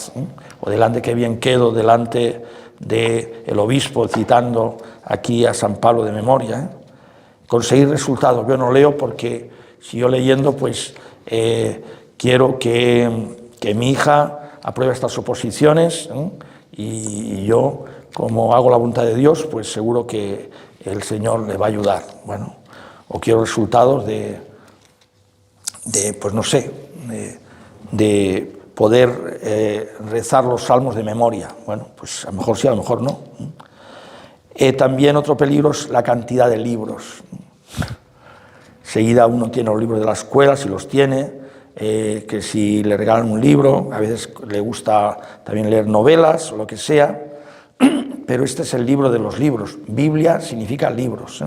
o delante que bien quedo delante del obispo citando aquí a San Pablo de memoria, conseguir resultados. Yo no leo porque si yo leyendo pues quiero que mi hija apruebe estas oposiciones, y yo, como hago la voluntad de Dios, pues seguro que el Señor le va a ayudar. Bueno, o quiero resultados de pues no sé, de poder rezar los salmos de memoria. Bueno, pues a lo mejor sí, a lo mejor no. También otro peligro es la cantidad de libros. Seguida uno tiene los libros de la escuela, si los tiene, que si le regalan un libro, a veces le gusta también leer novelas o lo que sea, pero este es el libro de los libros. Biblia significa libros,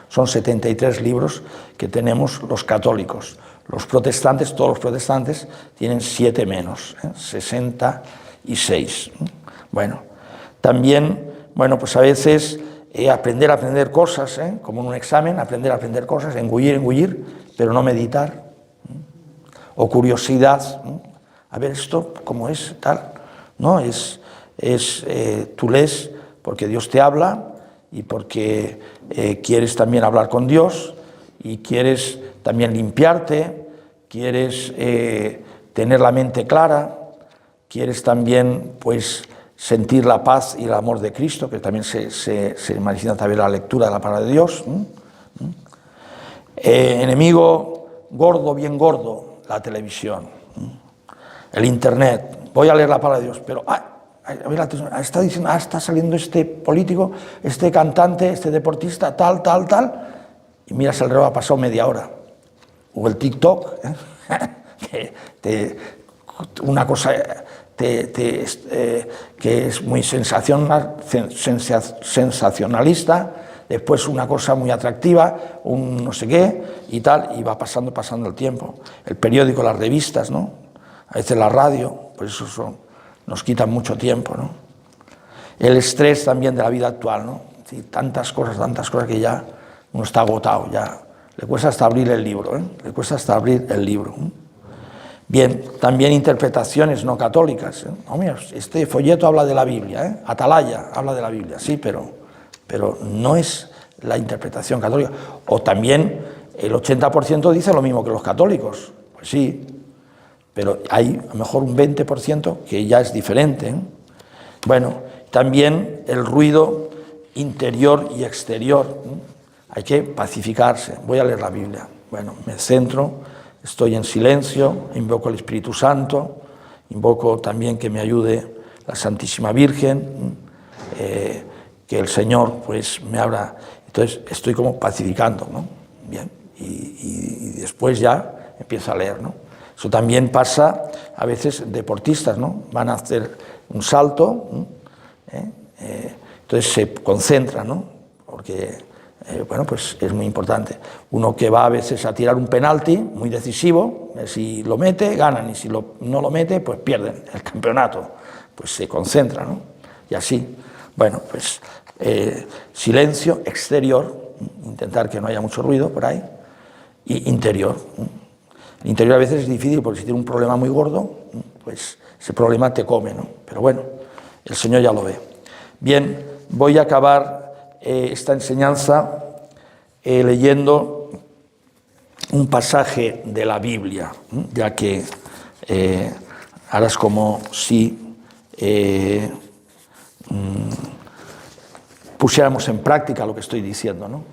Son 73 libros que tenemos los católicos. Los protestantes, todos los protestantes, tienen 7 menos, 66. Bueno, también, bueno, pues a veces aprender a aprender cosas, como en un examen, aprender a aprender cosas, engullir, pero no meditar. O curiosidad, a ver esto, ¿cómo es? Tal. No, tú lees porque Dios te habla y porque quieres también hablar con Dios y quieres también limpiarte, quieres tener la mente clara, quieres también pues sentir la paz y el amor de Cristo, que también se manifiesta también la lectura de la palabra de Dios. Enemigo gordo, bien gordo, la televisión, el internet. Voy a leer la palabra de Dios, pero está diciendo, está saliendo este político, este cantante, este deportista, tal, y miras el reloj, ha pasado media hora. O el TikTok, una cosa que es muy sensacionalista, después una cosa muy atractiva, un no sé qué y tal, y va pasando el tiempo. El periódico, las revistas, ¿no? A veces la radio, pues eso nos quita mucho tiempo, ¿no? El estrés también de la vida actual, ¿no? Sí, tantas cosas que ya uno está agotado, ya le cuesta hasta abrir el libro, ¿eh? Le cuesta hasta abrir el libro. Bien, también interpretaciones no católicas, ¿eh? Oh, mira, este folleto habla de la Biblia, ¿eh? Atalaya habla de la Biblia, sí, pero no es la interpretación católica. O también el 80% dice lo mismo que los católicos, pues sí, pero hay a lo mejor un 20% que ya es diferente, ¿eh? Bueno, también el ruido interior y exterior, ¿eh? Hay que pacificarse. Voy a leer la Biblia. Bueno, me centro, estoy en silencio, invoco al Espíritu Santo, invoco también que me ayude la Santísima Virgen, que el Señor pues me abra. Entonces estoy como pacificando, ¿no? Bien, y después ya empiezo a leer, ¿no? Eso también pasa a veces deportistas, ¿no? Van a hacer un salto, entonces se concentran, ¿no? Porque bueno, pues es muy importante. Uno que va a veces a tirar un penalti muy decisivo, si lo mete, ganan, y si no lo mete, pues pierden el campeonato. Pues se concentra, ¿no? Y así, bueno, pues silencio exterior, intentar que no haya mucho ruido por ahí, y interior. El interior a veces es difícil porque si tiene un problema muy gordo, pues ese problema te come, ¿no? Pero bueno, el Señor ya lo ve. Bien, voy a acabar esta enseñanza leyendo un pasaje de la Biblia, ya que ahora es como si pusiéramos en práctica lo que estoy diciendo, ¿no?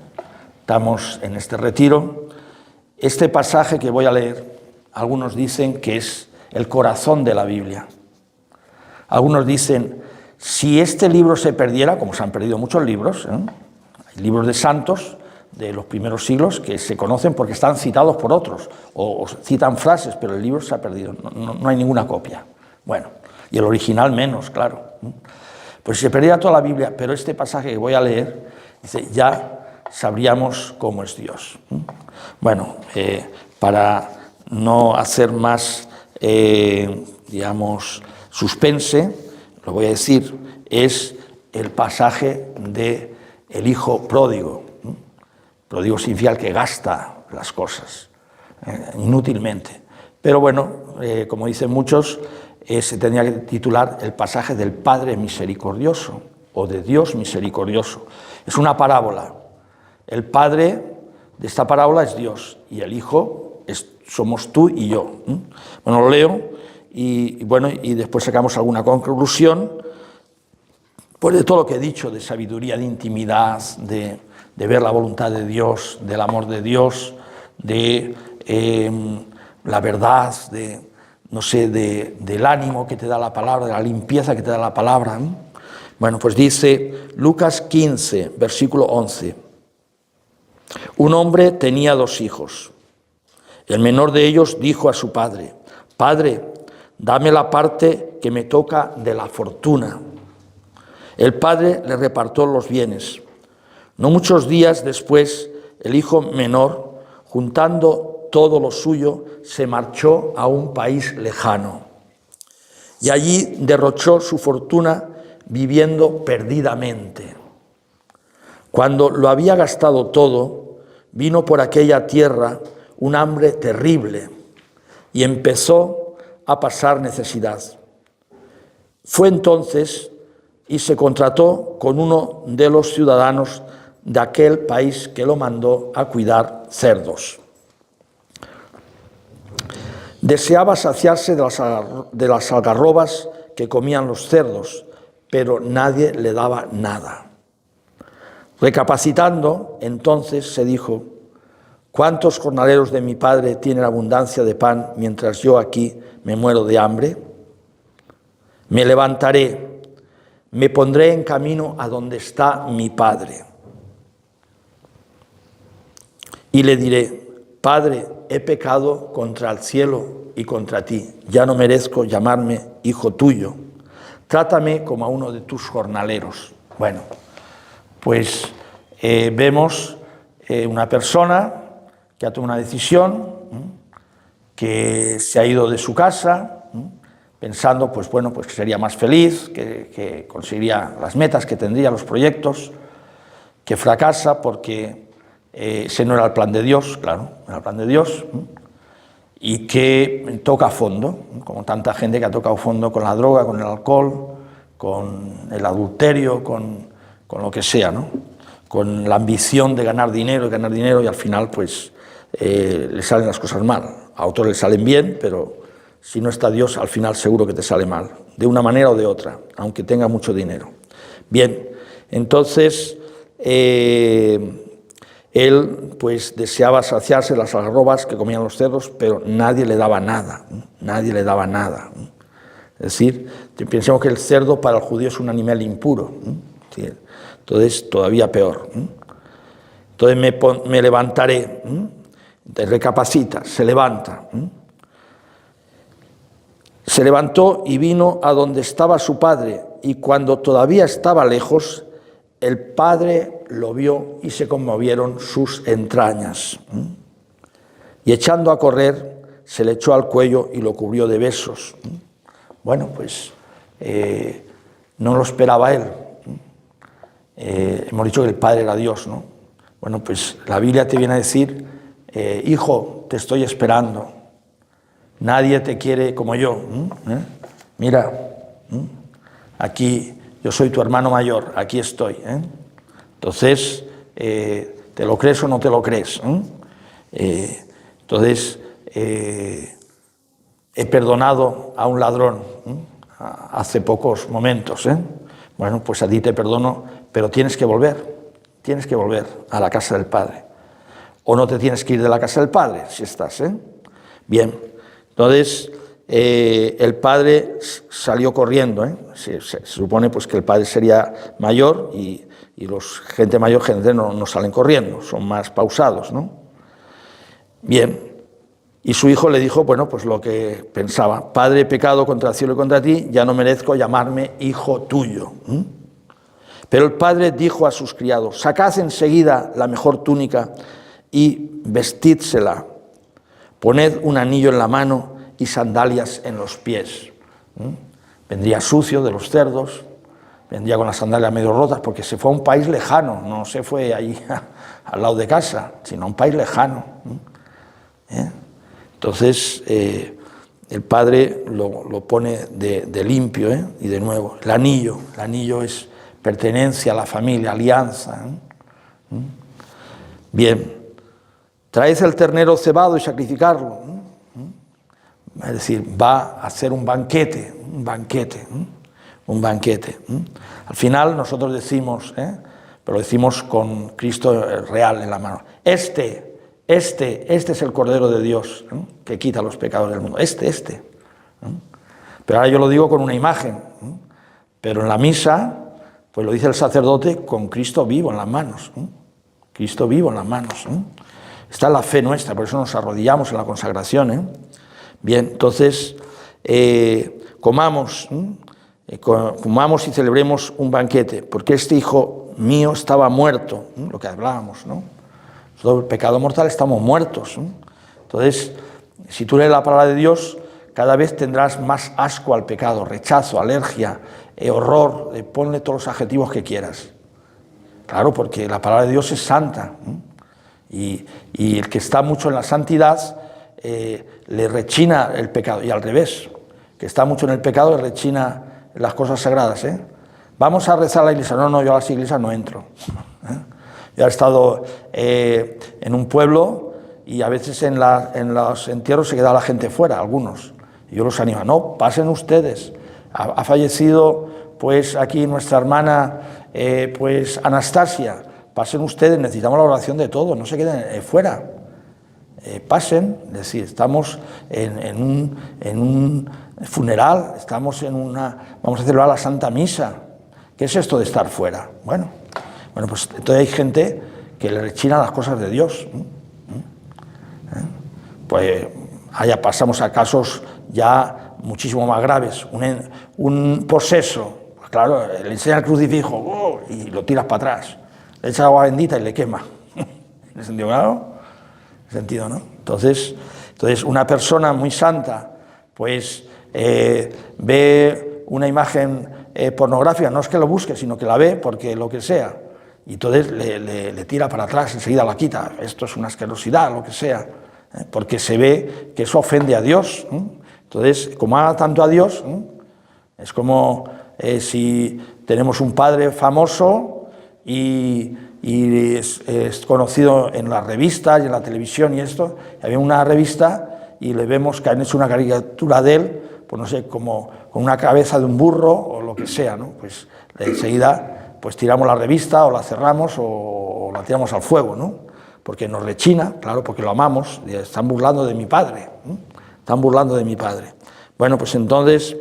Estamos en este retiro. Este pasaje que voy a leer, algunos dicen que es el corazón de la Biblia. Algunos dicen, si este libro se perdiera, como se han perdido muchos libros, hay libros de santos de los primeros siglos que se conocen porque están citados por otros, o citan frases, pero el libro se ha perdido, no hay ninguna copia. Bueno, y el original menos, claro. Pues si se perdiera toda la Biblia, pero este pasaje que voy a leer, dice, ya sabríamos cómo es Dios. Bueno, para no hacer más, digamos, suspense, lo voy a decir, es el pasaje de el hijo pródigo. Pródigo significa el que gasta las cosas inútilmente. Pero bueno, como dicen muchos, se tendría que titular el pasaje del Padre misericordioso o de Dios misericordioso. Es una parábola. El Padre de esta parábola es Dios y el Hijo somos tú y yo. Bueno, lo leo. Y bueno, y después sacamos alguna conclusión, pues de todo lo que he dicho, de sabiduría, de intimidad, de ver la voluntad de Dios, del amor de Dios, de la verdad, no sé, del ánimo que te da la palabra, de la limpieza que te da la palabra. Bueno, pues dice Lucas 15, versículo 11. Un hombre tenía 2 hijos. El menor de ellos dijo a su padre, «Padre, dame la parte que me toca de la fortuna». El padre le repartió los bienes. No muchos días después, el hijo menor, juntando todo lo suyo, se marchó a un país lejano. Y allí derrochó su fortuna viviendo perdidamente. Cuando lo había gastado todo, vino por aquella tierra un hambre terrible y empezó a pasar necesidad. Fue entonces y se contrató con uno de los ciudadanos de aquel país que lo mandó a cuidar cerdos. Deseaba saciarse de las algarrobas que comían los cerdos, pero nadie le daba nada. Recapacitando, entonces se dijo: ¿cuántos jornaleros de mi padre tienen abundancia de pan mientras yo aquí me muero de hambre? Me levantaré, me pondré en camino a donde está mi padre. Y le diré: Padre, he pecado contra el cielo y contra ti. Ya no merezco llamarme hijo tuyo. Trátame como a uno de tus jornaleros. Bueno, pues vemos una persona que ha tomado una decisión, que se ha ido de su casa, pensando pues bueno, pues que sería más feliz, que conseguiría las metas que tendría, los proyectos, que fracasa porque ese no era el plan de Dios, claro, era el plan de Dios, y que toca fondo, como tanta gente que ha tocado fondo con la droga, con el alcohol, con el adulterio, con lo que sea, ¿no? Con la ambición de ganar dinero y al final pues le salen las cosas mal. A otros les salen bien, pero si no está Dios, al final seguro que te sale mal, de una manera o de otra, aunque tenga mucho dinero. Bien, entonces él pues deseaba saciarse de las algarrobas que comían los cerdos, pero nadie le daba nada, nadie le daba nada. Es decir, pensemos que el cerdo para el judío es un animal impuro, entonces todavía peor. Entonces me levantaré, recapacita, se levanta. Se levantó y vino a donde estaba su padre, y cuando todavía estaba lejos, el padre lo vio y se conmovieron sus entrañas. Y echando a correr, se le echó al cuello y lo cubrió de besos. Bueno, pues no lo esperaba él. Hemos dicho que el padre era Dios, ¿no? Bueno, pues la Biblia te viene a decir: hijo, te estoy esperando. Nadie te quiere como yo. Mira, aquí yo soy tu hermano mayor, aquí estoy. Entonces, ¿te lo crees o no te lo crees? Entonces, he perdonado a un ladrón hace pocos momentos. Bueno, pues a ti te perdono, pero tienes que volver a la casa del Padre. O no te tienes que ir de la casa del Padre, si estás. Bien, entonces el padre salió corriendo. Se supone pues que el padre sería mayor y los gente mayor no salen corriendo, son más pausados, ¿no? Bien, y su hijo le dijo, bueno, pues lo que pensaba: Padre, he pecado contra el cielo y contra ti, ya no merezco llamarme hijo tuyo. Pero el padre dijo a sus criados: sacad enseguida la mejor túnica y vestídsela, poned un anillo en la mano y sandalias en los pies. Vendría sucio de los cerdos, vendría con las sandalias medio rotas, porque se fue a un país lejano, no se fue allí al lado de casa, sino a un país lejano. Entonces el padre lo pone de limpio, y de nuevo, el anillo es pertenencia a la familia, alianza. Bien, traed el ternero cebado y sacrificarlo. Es decir, va a hacer un banquete. Al final nosotros decimos, pero lo decimos con Cristo real en la mano: Este es el Cordero de Dios, que quita los pecados del mundo. Este. Pero ahora yo lo digo con una imagen, pero en la misa, pues lo dice el sacerdote con Cristo vivo en las manos. Cristo vivo en las manos. Esta es la fe nuestra, por eso nos arrodillamos en la consagración. Bien, entonces comamos y celebremos un banquete, porque este hijo mío estaba muerto, lo que hablábamos, ¿no? Todo el pecado mortal, estamos muertos. Entonces, si tú lees la palabra de Dios, cada vez tendrás más asco al pecado, rechazo, alergia, horror, ponle todos los adjetivos que quieras. Claro, porque la palabra de Dios es santa, y el que está mucho en la santidad le rechina el pecado, y al revés, que está mucho en el pecado y rechina las cosas sagradas, ¿eh? Vamos a rezar a la iglesia. No, yo a las iglesias no entro. Yo he estado en un pueblo y a veces en los entierros se queda la gente fuera, algunos. Y yo los animo, no, pasen ustedes. Ha fallecido pues aquí nuestra hermana pues Anastasia. Pasen ustedes, necesitamos la oración de todos, no se queden fuera. Pasen, es decir, estamos en un funeral, estamos vamos a celebrar la Santa Misa. ¿Qué es esto de estar fuera? Bueno, pues entonces hay gente que le rechina las cosas de Dios. Pues allá pasamos a casos ya muchísimo más graves. Un poseso, pues claro, le enseña el crucifijo y lo tiras para atrás. Le echa agua bendita y le quema. ¿En el sentido claro? ¿En sentido, no? Entonces una persona muy santa, pues ve una imagen pornográfica, no es que lo busque, sino que la ve porque lo que sea, y entonces le tira para atrás, enseguida la quita. Esto es una asquerosidad, lo que sea, porque se ve que eso ofende a Dios. Entonces, como ama tanto a Dios, es como si tenemos un padre famoso y es conocido en las revistas y en la televisión y esto, y había una revista y le vemos que han hecho una caricatura de él, pues no sé, como con una cabeza de un burro o lo que sea, ¿no? Pues enseguida pues tiramos la revista o la cerramos o la tiramos al fuego, ¿no? Porque nos rechina, claro, porque lo amamos, y están burlando de mi padre, están burlando de mi padre. Bueno, pues entonces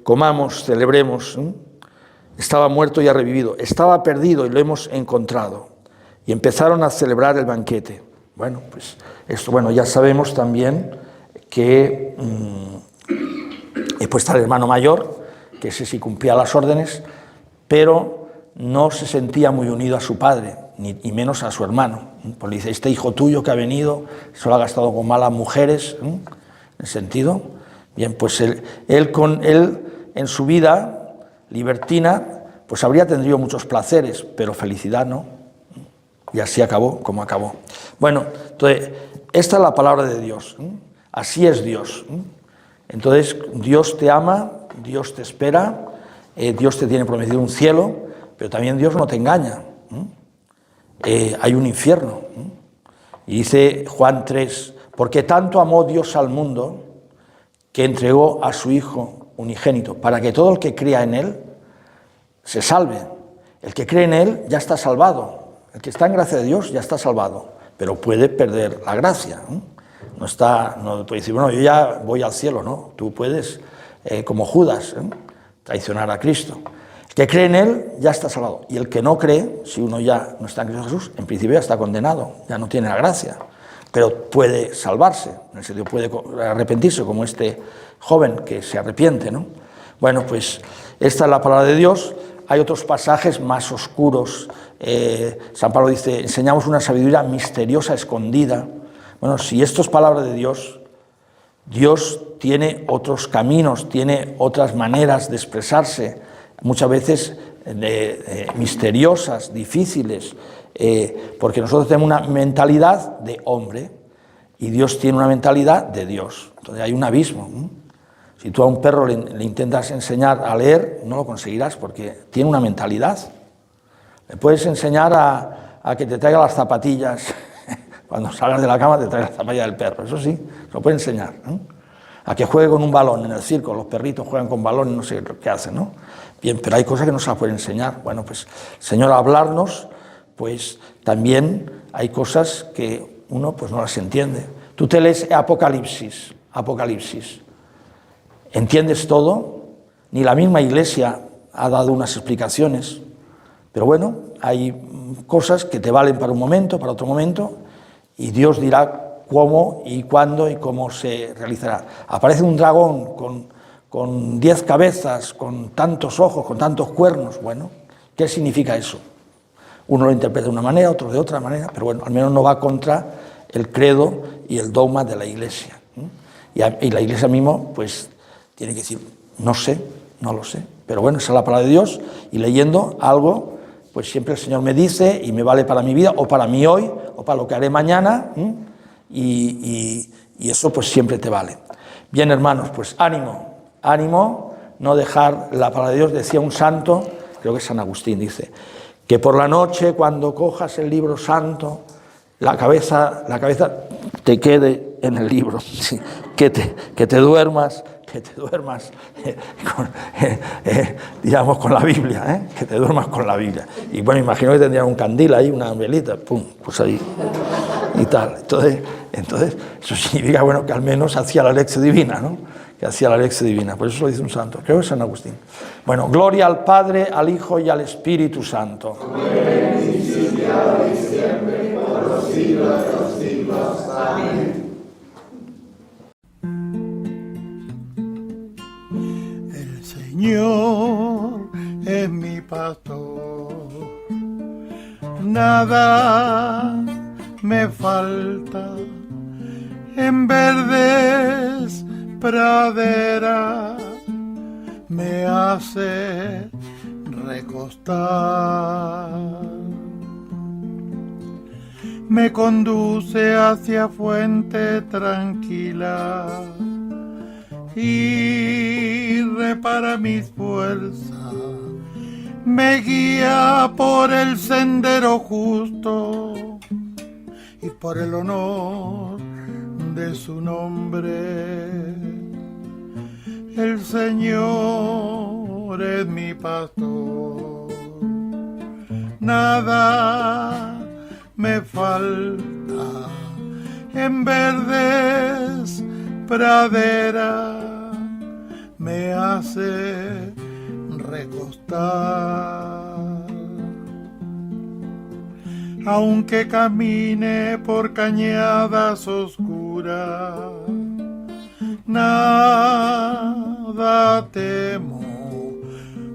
comamos, celebremos. Estaba muerto y ha revivido, estaba perdido y lo hemos encontrado. Y empezaron a celebrar el banquete. Bueno, pues esto, bueno, ya sabemos también que pues está el hermano mayor, que ese sí cumplía las órdenes, pero no se sentía muy unido a su padre, ni menos a su hermano. Pues le dice, este hijo tuyo que ha venido, se lo ha gastado con malas mujeres, en el sentido. Bien, pues él en su vida libertina, pues habría tenido muchos placeres, pero felicidad no. Y así acabó como acabó. Bueno, entonces, esta es la palabra de Dios. Así es Dios. Entonces, Dios te ama, Dios te espera, Dios te tiene prometido un cielo, pero también Dios no te engaña. Hay un infierno. Y dice Juan 3, porque tanto amó Dios al mundo que entregó a su Hijo unigénito, para que todo el que crea en Él se salve. El que cree en Él ya está salvado. El que está en gracia de Dios ya está salvado, pero puede perder la gracia. No puede decir, bueno, yo ya voy al cielo, ¿no? Tú puedes, como Judas, traicionar a Cristo. El que cree en Él ya está salvado. Y el que no cree, si uno ya no está en Cristo Jesús, en principio ya está condenado, ya no tiene la gracia. Pero puede salvarse, en el sentido puede arrepentirse, como este joven que se arrepiente, ¿no? Bueno, pues esta es la palabra de Dios. Hay otros pasajes más oscuros. San Pablo dice, enseñamos una sabiduría misteriosa, escondida. Bueno, si esto es palabra de Dios, Dios tiene otros caminos, tiene otras maneras de expresarse, muchas veces misteriosas, difíciles, porque nosotros tenemos una mentalidad de hombre y Dios tiene una mentalidad de Dios. Entonces hay un abismo. Si tú a un perro le intentas enseñar a leer, no lo conseguirás porque tiene una mentalidad. Le puedes enseñar a que te traiga las zapatillas. Cuando salgas de la cama te trae la zapatilla del perro, eso sí, se lo puede enseñar. A que juegue con un balón en el circo, los perritos juegan con balón y no sé qué hacen, ¿no? Bien, pero hay cosas que no se las puede enseñar. Bueno, pues, Señor, hablarnos, pues también hay cosas que uno pues no las entiende. Tú te lees Apocalipsis, ¿entiendes todo? Ni la misma Iglesia ha dado unas explicaciones, pero bueno, hay cosas que te valen para un momento, para otro momento, y Dios dirá cómo y cuándo y cómo se realizará. Aparece un dragón con 10 cabezas, con tantos ojos, con tantos cuernos. Bueno, ¿qué significa eso? Uno lo interpreta de una manera, otro de otra manera, pero bueno, al menos no va contra el credo y el dogma de la Iglesia. Y la Iglesia mismo, pues, tiene que decir, no sé, no lo sé. Pero bueno, esa es la palabra de Dios, y leyendo algo, pues siempre el Señor me dice, y me vale para mi vida, o para mí hoy, o para lo que haré mañana, y eso pues siempre te vale. Bien, hermanos, pues ánimo, ánimo, no dejar la palabra de Dios. Decía un santo, creo que es San Agustín, dice, que por la noche cuando cojas el libro santo, la cabeza te quede en el libro, sí, que te duermas digamos con la Biblia, que te duermas con la Biblia. Y bueno, imagino que tendrían un candil ahí, una velita, pum, pues ahí y tal. Entonces eso significa, bueno, que al menos hacía la lección divina, ¿no? Que hacía la lección divina. Por eso lo dice un santo, creo que es San Agustín. Bueno, gloria al Padre, al Hijo y al Espíritu Santo. Amén. Y siempre, por los siglos de los siglos. Amén. El Señor es mi pastor, nada me falta. En verdes praderas me hace recostar, me conduce hacia fuente tranquila y repara mis fuerzas, me guía por el sendero justo y por el honor de su nombre. El Señor es mi pastor, nada me falta. En verdes praderas me hace recostar. Aunque camine por cañadas oscuras, nada temo,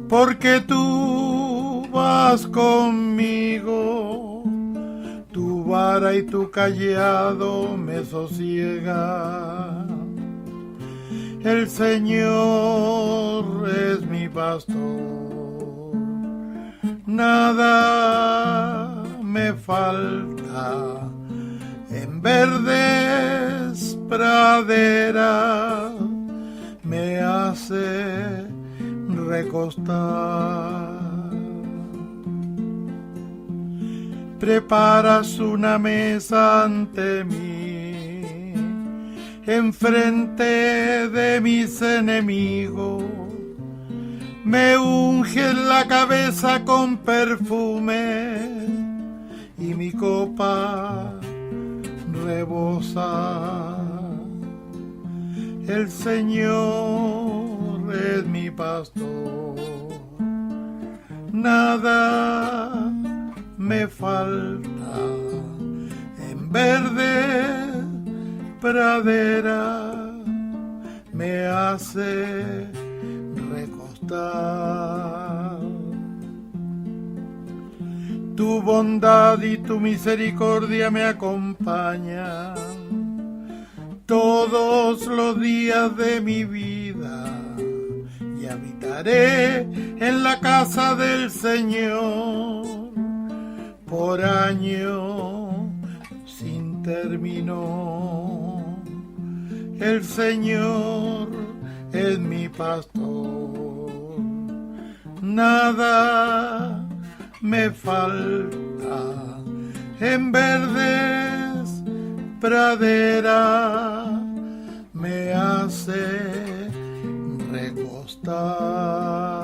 porque tú vas conmigo. Tu vara y tu cayado me sosiegan. El Señor es mi pastor, nada me falta. En verdes praderas me hace recostar. Preparas una mesa ante mí, enfrente de mis enemigos. Me unges la cabeza con perfume y mi copa rebosa. El Señor es mi pastor, nada me falta. En verde pradera me hace recostar. Tu bondad y tu misericordia me acompañan todos los días de mi vida, y habitaré en la casa del Señor por año sin término. El Señor es mi pastor, nada me falta. En verdes praderas me hace recostar.